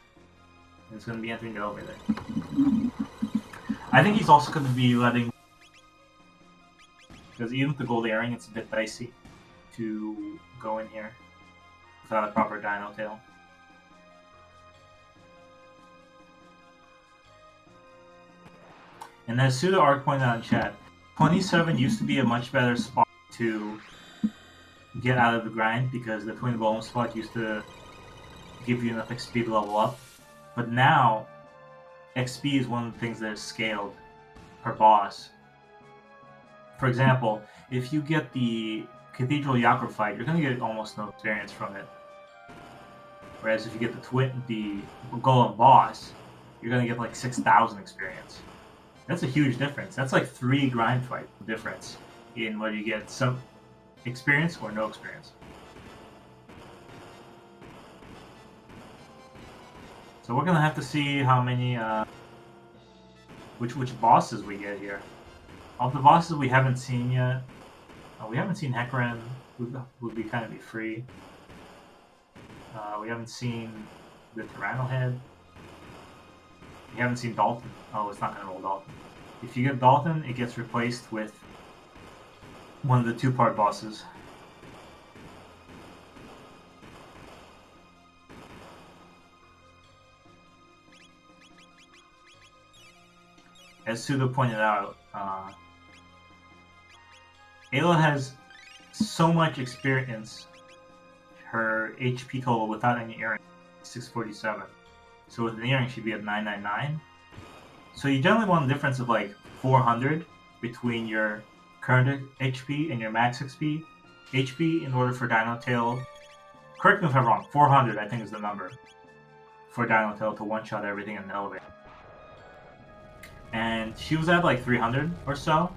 He's going to be entering the elevator. I think he's also going to be letting... Because even with the gold earring, it's a bit dicey to go in here without a proper dino tail. And as Suda Arc pointed out in chat, 27 used to be a much better spot to get out of the grind because the twin golem spot used to give you enough XP to level up. But now, XP is one of the things that is scaled per boss. For example, if you get the Cathedral Yakra fight, you're going to get almost no experience from it. Whereas if you get the golem boss, you're going to get like 6,000 experience. That's a huge difference. That's like 3 grind fight difference in whether you get some experience or no experience. So we're gonna have to see how many, which bosses we get here. Of the bosses we haven't seen yet, we haven't seen Hecarim, would be kind of be free. We haven't seen the Tyranno Head. We haven't seen Dalton. Oh, it's not gonna roll Dalton. If you get Dalton, it gets replaced with one of the 2-part bosses. As Sudo pointed out, Ayla has so much experience. Her HP total without any earring, 647. So with an earring, she'd be at 999. So you generally want a difference of like 400 between your current HP and your max HP in order for Dino Tail. Correct me if I'm wrong. 400, I think, is the number for Dino Tail to one-shot everything in the elevator. And she was at like 300 or so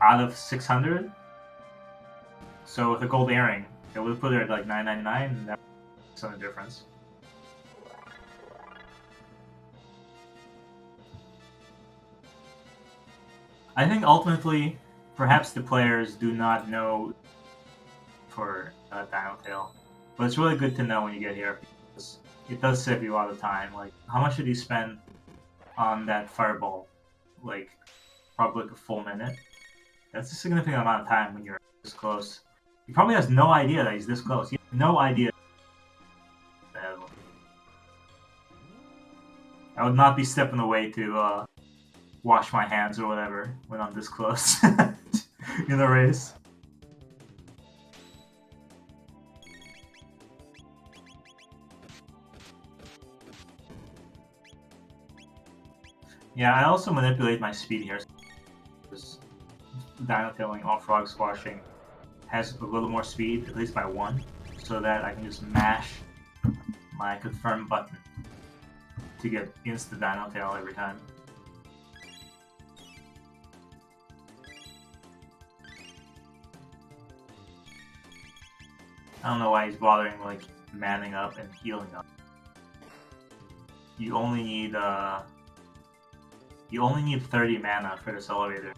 out of 600. So with a gold earring, it would put her at like 999, and that makes a difference. I think ultimately, perhaps the players do not know for Dino Tail, but it's really good to know when you get here because it does save you a lot of time. Like, how much did he spend on that fireball? Like, probably like a full minute. That's a significant amount of time when you're this close. He probably has no idea that he's this close. He has no idea. I would not be stepping away to wash my hands or whatever when I'm this close in a race. Yeah, I also manipulate my speed here. Dino Tailing or Frog Squashing has a little more speed, at least by 1, so that I can just mash my confirm button to get insta Dino Tail every time. I don't know why he's bothering like manning up and healing up. You only need 30 mana for this elevator,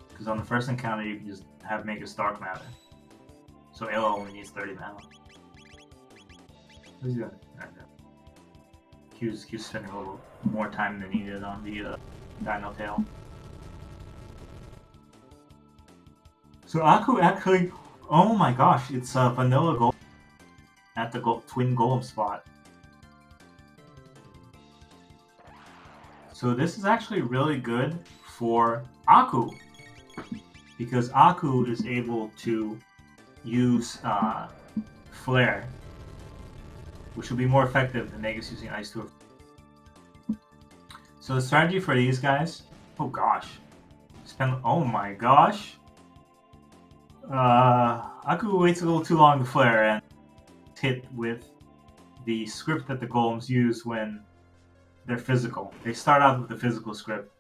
because on the first encounter you can just make a Stark Matter. So Ayla only needs 30 mana. What's he doing? Q's spending a little more time than needed on the Dino Tail. So Aku actually, oh my gosh, it's vanilla gold at the twin golem spot. So this is actually really good for Aku, because Aku is able to use Flare, which will be more effective than Negus using Ice to. So the strategy for these guys, oh gosh, oh my gosh, Aku waits a little too long to flare and hit with the script that the golems use when they're physical. They start out with the physical script,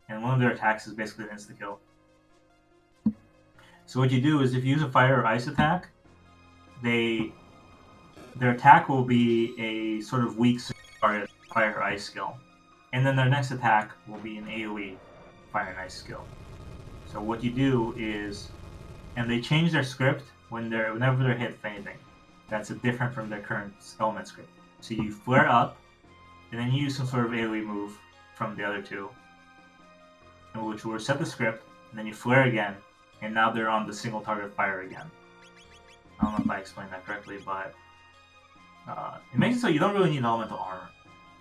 and one of their attacks is basically an insta-kill. So what you do is if you use a fire or ice attack, their attack will be a sort of weak fire or ice skill. And then their next attack will be an AoE fire and ice skill. So what you do is, and they change their script whenever they're hit with anything. That's different from their current element script. So you flare up, and then you use some sort of AoE move from the other two, which will reset the script, and then you flare again, and now they're on the single target fire again. I don't know if I explained that correctly, but it makes it so you don't really need elemental armor.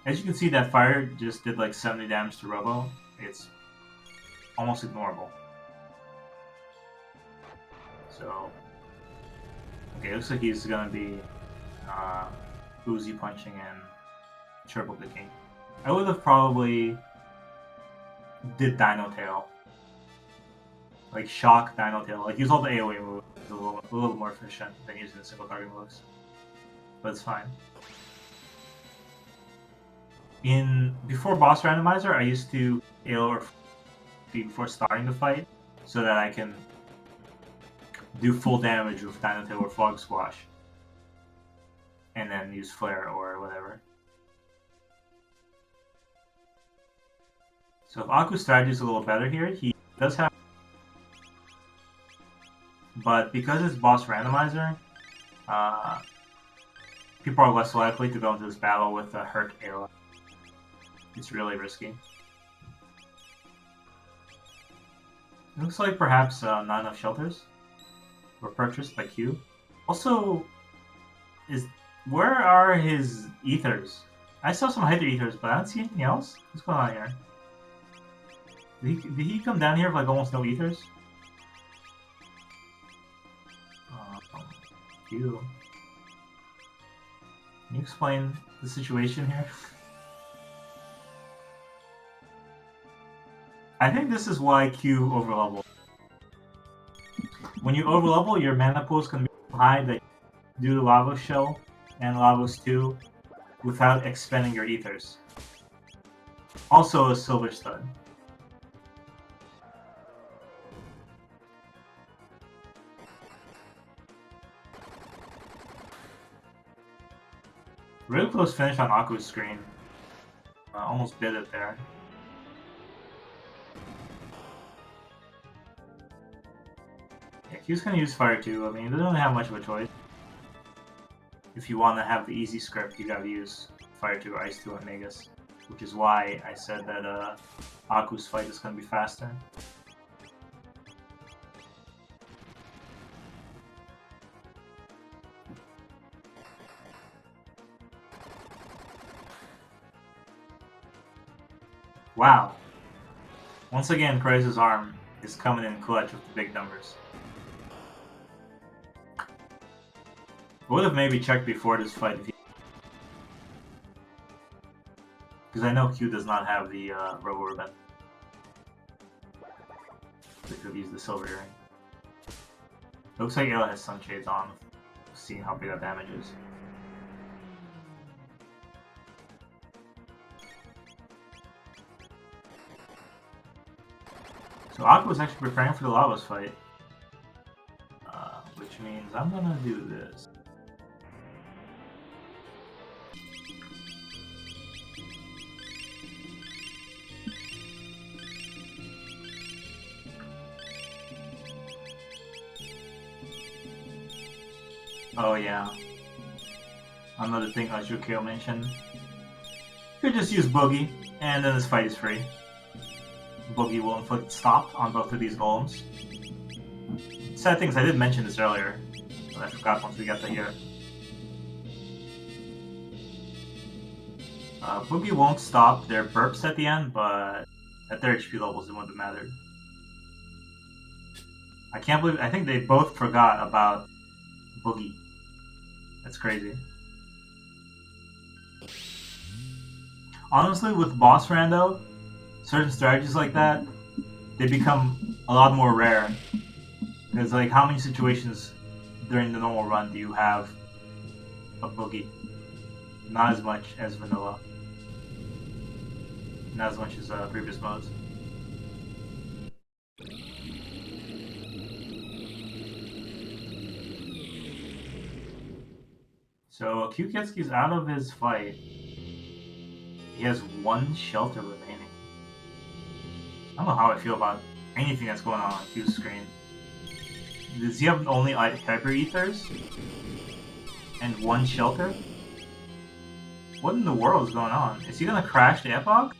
As you can see, that fire just did like 70 damage to Robo. It's almost ignorable. So, okay, it looks like he's gonna be Uzi punching and triple picking. I would have probably did Dino Tail. Like shock Dino Tail. Like use all the AoE moves. It's a little more efficient than using the single target moves. But it's fine. Before boss randomizer, I used to heal or before starting the fight, so that I can do full damage with Dino Tail or Fog Squash, and then use Flare or whatever. So if Aku's strategy is a little better here, he does have, but because it's boss randomizer, people are less likely to go into this battle with a hurt Ayla. It's really risky. It looks like perhaps not enough shelters were purchased by Q. Also, where are his ethers? I saw some Hydra ethers, but I don't see anything else. What's going on here? Did he come down here with like almost no ethers? Q. Can you explain the situation here? I think this is why Q overlevel. When you overlevel, your mana pools can be high that you do Lava Shell and Lavos 2 without expending your ethers. Also a Silver Stud. Really close finish on Aku's screen. Almost bit it there. Yeah, Q's gonna use Fire 2. I mean, he doesn't really have much of a choice. If you want to have the easy script, you gotta use Fire 2, Ice 2, and Magus. Which is why I said that Aku's fight is gonna be faster. Wow. Once again, Craze's arm is coming in clutch with the big numbers. I would have maybe checked before this fight if he... because I know Q does not have the Robo Ribbon. They could use the Silver Earring. Looks like Ayla has Sunshades on. Seeing how big that damage is. So Aku is actually preparing for the Lavos fight. Which means I'm gonna do this. Oh yeah. Another thing Ajukio mentioned. You could just use Boogie, and then this fight is free. Boogie will inflict stop on both of these golems. Sad thing is I did mention this earlier, but I forgot once we got to here. Boogie won't stop their burps at the end, but at their HP levels it wouldn't matter. I can't believe, I think they both forgot about Boogie. That's crazy. Honestly, with boss rando, certain strategies like that, they become a lot more rare. Because, like, how many situations during the normal run do you have a Boogie? Not as much as vanilla. Not as much as previous modes. So Kyuketsuki's out of his fight. He has one shelter remaining. I don't know how I feel about anything that's going on Q's screen. Does he have only Hyper Ethers? And one shelter? What in the world is going on? Is he gonna crash the Epoch?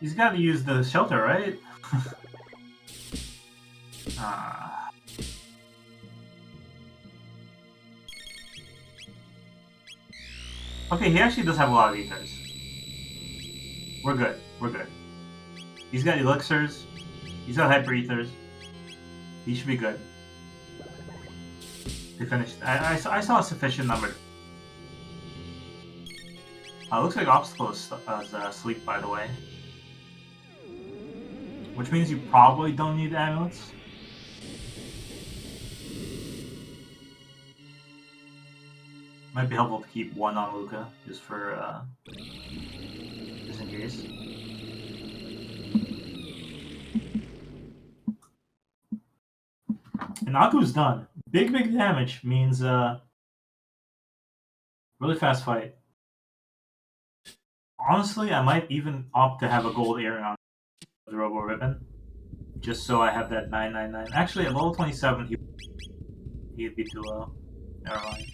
He's gotta use the shelter, right? Okay, he actually does have a lot of ethers. We're good. We're good. He's got elixirs. He's got hyper ethers. He should be good. They finished. I saw a sufficient number. Looks like obstacle is asleep, by the way. Which means you probably don't need amulets. Might be helpful to keep one on Luca, just for, just in case. And Aku's done. Big damage means, really fast fight. Honestly, I might even opt to have a gold earring on the Robo Ribbon, just so I have that 999. Actually, at level 27, he'd be too low. Never mind.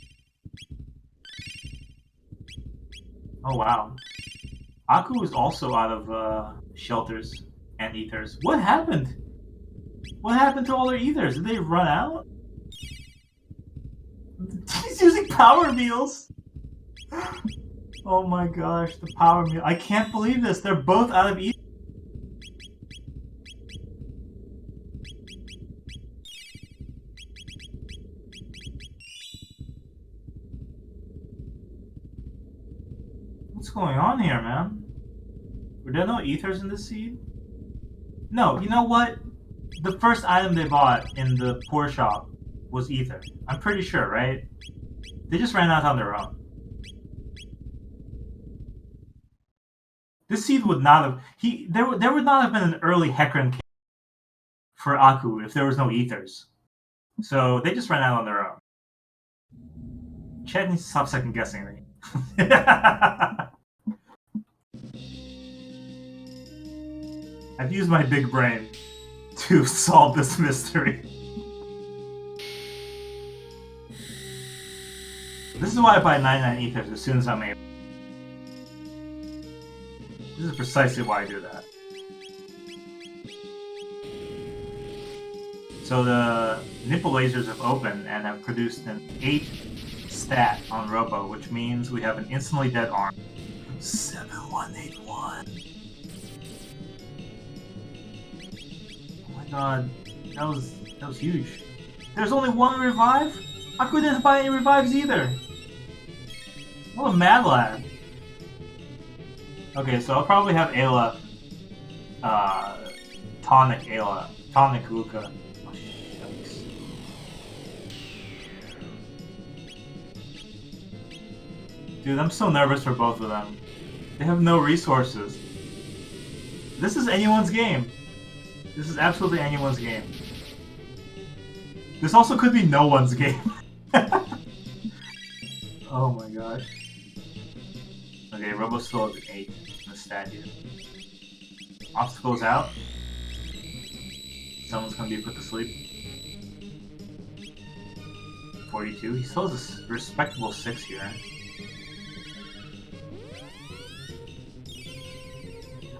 Oh wow. Aku is also out of shelters and ethers. What happened? What happened to all their ethers? Did they run out? He's using power meals. Oh my gosh, the power meal. I can't believe this. They're both out of ether. What's going on here, man? Were there no ethers in this seed? No, you know what? The first item they bought in the poor shop was ether. I'm pretty sure, right? They just ran out on their own. This seed would not have... There would not have been an early Hecarim for Aku if there was no ethers. So they just ran out on their own. Chad needs to stop second guessing me. I've used my big brain to solve this mystery. This is why I buy 99 ethers as soon as I'm able. This is precisely why I do that. So the nipple lasers have opened and have produced an 8 stat on Robo, which means we have an instantly dead arm. 7181. Oh my god, that was huge. There's only one revive? Aku didn't buy any revives either. What a mad lad. Okay, so I'll probably have Ayla, tonic Ayla, tonic Luca. Oh, shucks. Dude, I'm so nervous for both of them. They have no resources. This is anyone's game. This is absolutely anyone's game. This also could be no one's game. Oh my gosh. Okay, Robo still has an 8 in the stat here. Obstacles out. Someone's gonna be put to sleep. 42. He still has a respectable 6 here.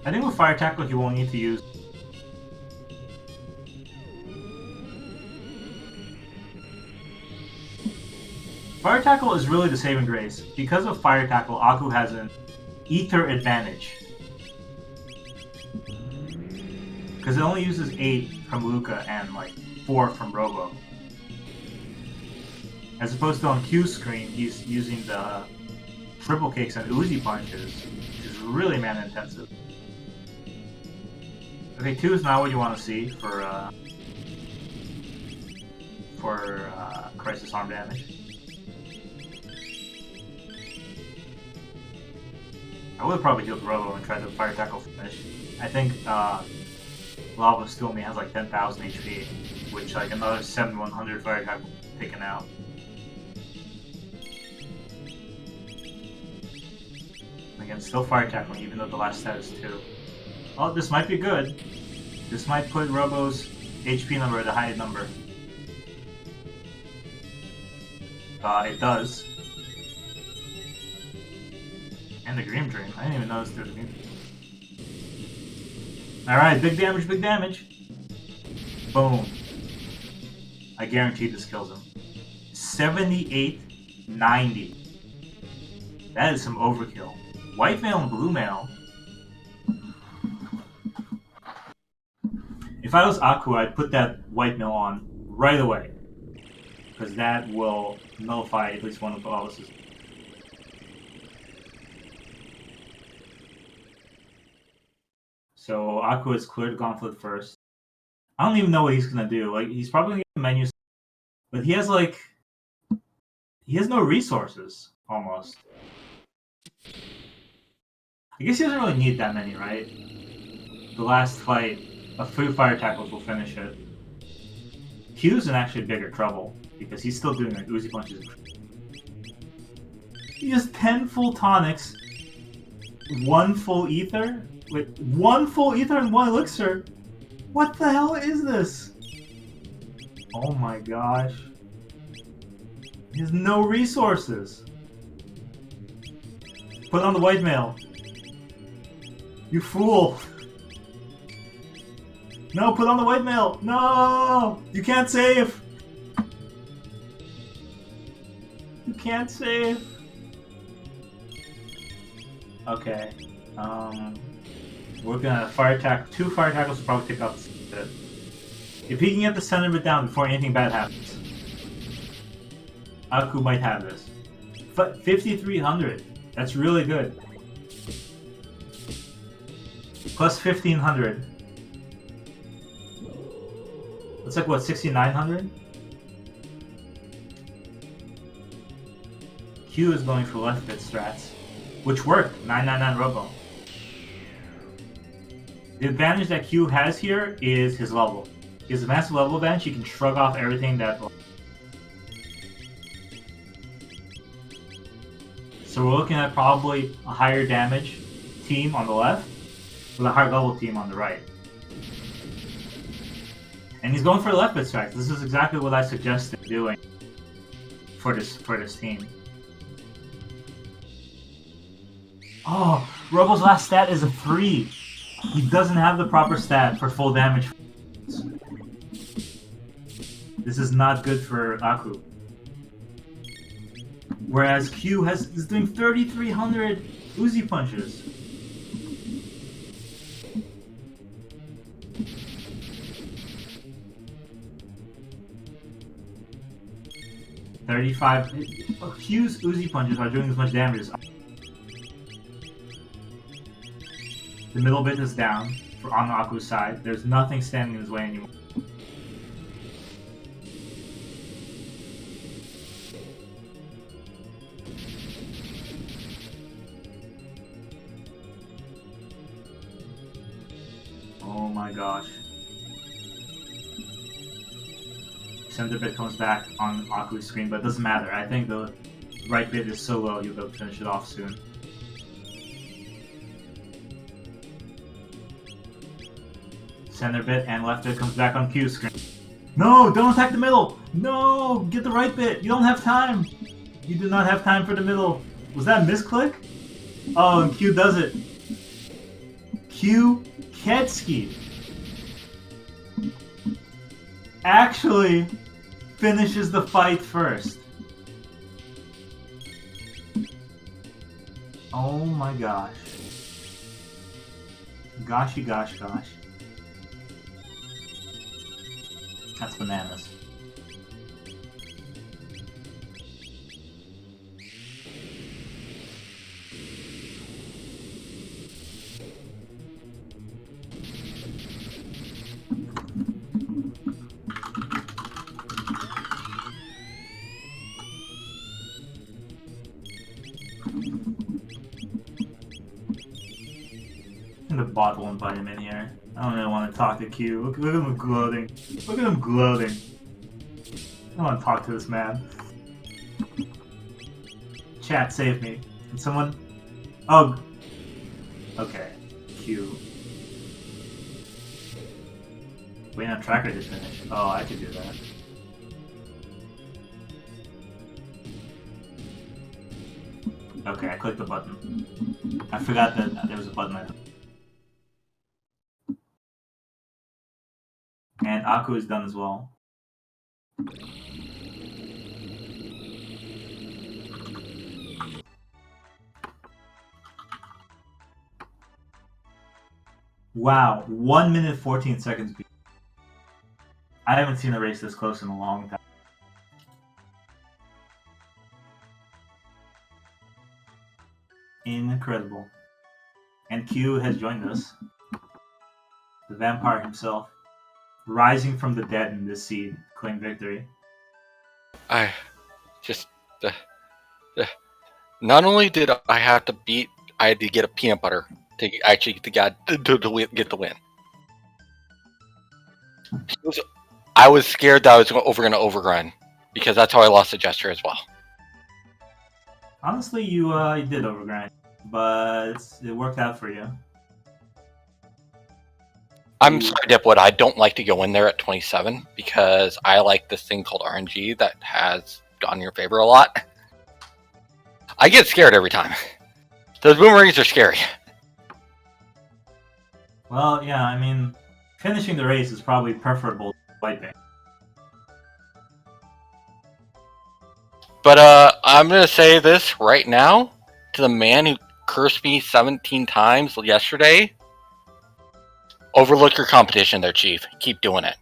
I think with Fire Tackle he won't need to use. Fire Tackle is really the saving grace. Because of Fire Tackle, Aku has an ether advantage. Because it only uses 8 from Luca and like 4 from Robo. As opposed to on Q's screen, he's using the triple kicks and Uzi punches, which is really mana intensive. Okay, 2 is not what you want to see for Crisis Arm damage. I would have probably healed Robo and tried to Fire Tackle finish. I think Lava still only has like 10,000 HP, which like another 7,100 Fire Tackle taken out. Again, still Fire Tackling even though the last stat is 2. Oh, this might be good. This might put Robo's HP number at a high number. It does. And the Dream Dream. I didn't even notice there was a Dream Dream. Alright, big damage, big damage. Boom. I guarantee this kills him. 78-90. That is some overkill. White male and blue male. If I was Aku, I'd put that white male on right away. Because that will nullify at least one of the policies. So Aku has cleared Gauntlet first. I don't even know what he's gonna do. Like he's probably gonna get the menu, but he has no resources almost. I guess he doesn't really need that many, right? The last fight, a few Fire Tackles will finish it. Q's in actually bigger trouble because he's still doing like Uzi punches. He has 10 full tonics, 1 full ether. Wait, 1 full ether and 1 elixir? What the hell is this? Oh my gosh. He has no resources. Put on the white mail. You fool. No, put on the white mail. No! You can't save. You can't save. Okay. We're gonna fire attack. 2 fire tackles will probably take out the bit. If he can get the center of it down before anything bad happens, Aku might have this. 5,300. That's really good. Plus 1,500. It's like what, 6,900? Q is going for left bit strats, which worked. 999 Robo. The advantage that Q has here is his level. He has a massive level advantage. He can shrug off everything that. So we're looking at probably a higher damage team on the left with a higher level team on the right. And he's going for left bit strikes. This is exactly what I suggested doing for this team. Oh, Robo's last stat is a 3. He doesn't have the proper stat for full damage. This is not good for Aku. Whereas Q is doing 3,300 Uzi punches. Q's Uzi punches are doing as much damage as. The middle bit is down on Aku's side. There's nothing standing in his way anymore. Oh my gosh. Center bit comes back on Aku's screen, but it doesn't matter. I think the right bit is so low you'll be able to finish it off soon. Center bit and left bit comes back on Q's screen. No, don't attack the middle! No, get the right bit. You don't have time. You do not have time for the middle. Was that a misclick? Oh, and Q does it. Kyuketsuki actually finishes the fight first. Oh my gosh. Goshy gosh gosh. That's bananas. And the bot won't invite him in here. I don't really want to talk to Q. Look at him gloating. Look at him gloating. I don't want to talk to this man. Chat, save me. Can someone... Oh. Okay. Q. Wait on tracker to finish. Oh, I could do that. Okay, I clicked the button. I forgot that there was a button I... And Aku is done as well. Wow, 1 minute 14 seconds. I haven't seen a race this close in a long time. Incredible. And Q has joined us. The vampire himself. Rising from the dead in this seed, claim victory. I just not only did I have to beat, I had to get a peanut butter to actually get the win. I was scared that I was going to overrun because that's how I lost the gesture as well. Honestly, you did overgrind, but it worked out for you. I'm sorry, Dipwood. I don't like to go in there at 27 because I like this thing called RNG that has gone in your favor a lot. I get scared every time. Those boomerangs are scary. Well, yeah, I mean, finishing the race is probably preferable to wiping. But I'm going to say this right now to the man who cursed me 17 times yesterday. Overlook your competition there, Chief. Keep doing it.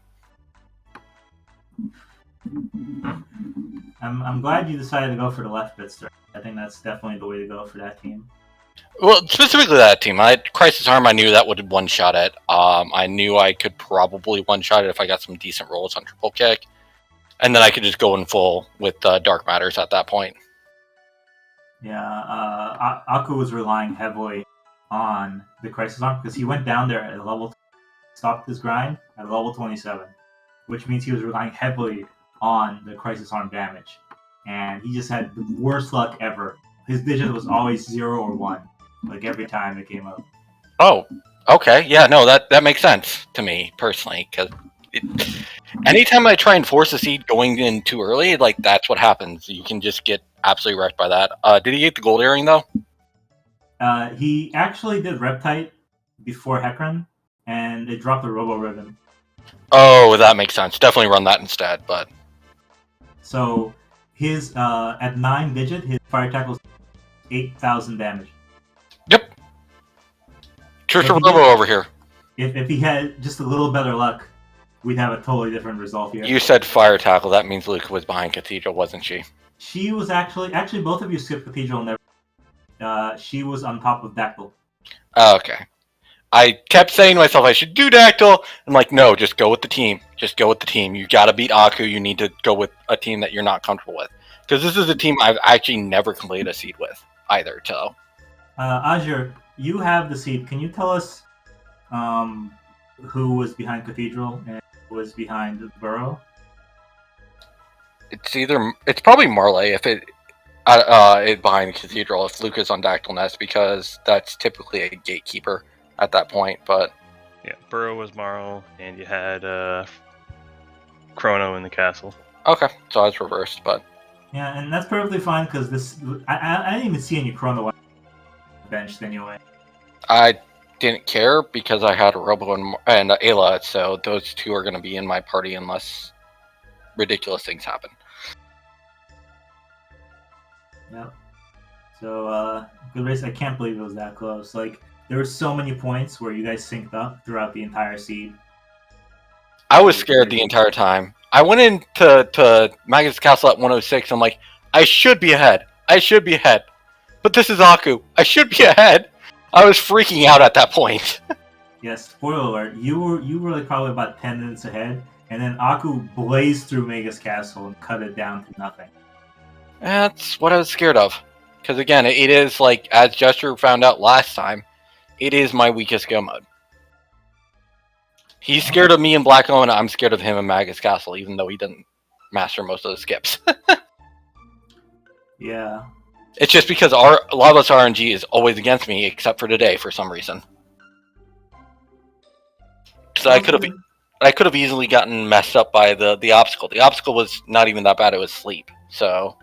I'm glad you decided to go for the left bitster. I think that's definitely the way to go for that team. Well, specifically that team. Crisis Arm, I knew that would one-shot it. I knew I could probably one-shot it if I got some decent rolls on triple kick. And then I could just go in full with Dark Matters at that point. Yeah, Aku was relying heavily on the Crisis Arm because he went down there at level, stopped his grind at level 27, which means he was relying heavily on the Crisis Arm damage. And he just had the worst luck ever. His digit was always 0 or 1, like every time it came up. Oh, okay. Yeah, no, that makes sense to me personally, because anytime I try and force a seed going in too early, like that's what happens. You can just get absolutely wrecked by that. Did he get the gold earring though? He actually did Reptite before Hecarim, and it dropped the Robo Ribbon. Oh, that makes sense. Definitely run that instead. But so his at 9 digit, his fire tackle is 8,000 damage. Yep. Church of Robo over here. If he had just a little better luck, we'd have a totally different result here. You said fire tackle. That means Luca was behind Cathedral, wasn't she? She was actually both of you skipped Cathedral. And she was on top of Dactyl. Oh, okay. I kept saying to myself I should do Dactyl. I'm like, no, just go with the team. Just go with the team. You got to beat Aku. You need to go with a team that you're not comfortable with. Because this is a team I've actually never completed a seed with either. So, Azure, you have the seed. Can you tell us who was behind Cathedral and who was behind the Burrow? It's probably Marley if it behind the Cathedral if Luca's on Dactyl Nest, because that's typically a gatekeeper at that point. But yeah, Burrow was Marl, and you had Chrono in the castle. Okay, so I was reversed, but yeah, and that's perfectly fine because this I didn't even see any Chrono benched anyway. I didn't care because I had Robo and Ayla, so those two are going to be in my party unless ridiculous things happen. Yep. So good race. I can't believe it was that close. Like there were so many points where you guys synced up throughout the entire seed. I was scared the entire time. I went into Magus Castle at 106. I'm like, I should be ahead. But this is Aku. I should be ahead. I was freaking out at that point. Yes, spoiler alert. You were like probably about 10 minutes ahead, and then Aku blazed through Magus Castle and cut it down to nothing. That's what I was scared of. Because again, it is like, as Jester found out last time, it is my weakest go mode. He's scared of me in Black Omen, I'm scared of him in Magus Castle, even though he didn't master most of the skips. Yeah. It's just because Lava's RNG is always against me, except for today, for some reason. So I could have easily gotten messed up by the obstacle. The obstacle was not even that bad, it was sleep. So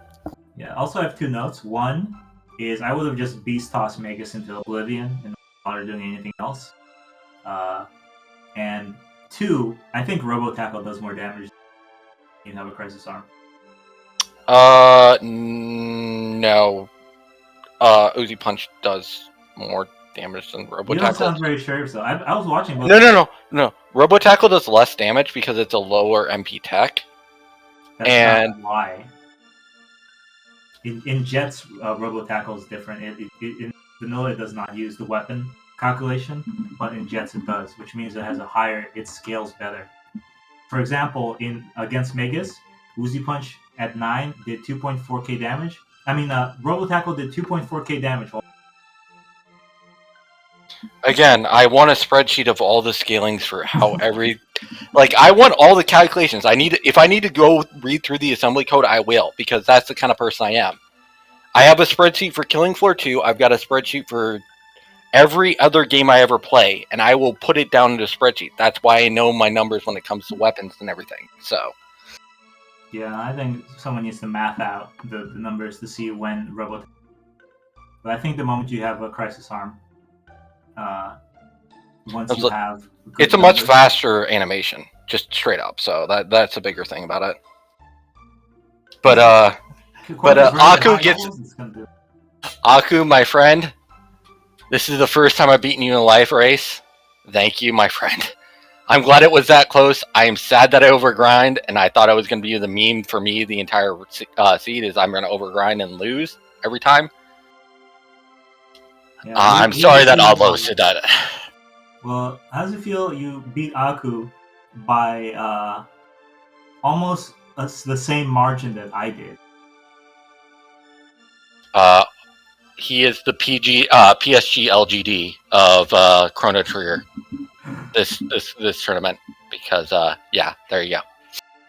yeah, also I have 2 notes. One is I would have just beast tossed Magus into Oblivion and not doing anything else. And 2, I think Robo Tackle does more damage than you have a Crisis Arm. No. Uzi Punch does more damage than Robo Tackle. You don't sound very sure, so I was watching both. No. Robo Tackle does less damage because it's a lower MP tech. That's not why. In Jets, Robo Tackle is different. In Vanilla, it does not use the weapon calculation, but in Jets it does, which means it scales better. For example, against Magus, Uzi Punch at 9 did 2.4k damage. Robo Tackle did 2.4k damage. Again, I want a spreadsheet of all the scalings for how every... Like, I want all the calculations. If I need to go read through the assembly code, I will, because that's the kind of person I am. I have a spreadsheet for Killing Floor 2. I've got a spreadsheet for every other game I ever play, and I will put it down into a spreadsheet. That's why I know my numbers when it comes to weapons and everything. So, yeah, I think someone needs to math out the numbers to see when Robo. But I think the moment you have a Crisis Arm, it's a much faster animation, just straight up. So that's a bigger thing about it. But Aku, my friend, This is the first time I've beaten you in a live race. Thank you, my friend. I'm glad it was that close. I am sad that I overgrind, and I thought I was going to be the meme for me the entire seed is I'm going to overgrind and lose every time. Yeah, I'm we sorry will that see. Odlo said that. Well, how does it feel you beat Aku by almost the same margin that I did? He is the PSG LGD of Chrono Trigger this tournament because yeah, there you go.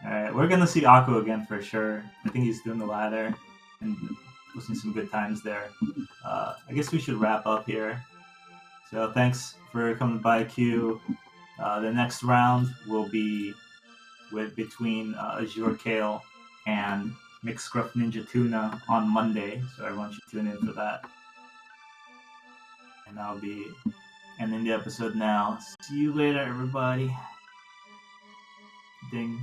Alright, we're gonna see Aku again for sure. I think he's doing the ladder and posting some good times there. I guess we should wrap up here. So thanks for coming by, Q. The next round will be between Azure Kale and Mixed Scruff Ninja Tuna on Monday, so everyone should tune in for that. And I'll be ending the episode now. See you later, everybody. Ding.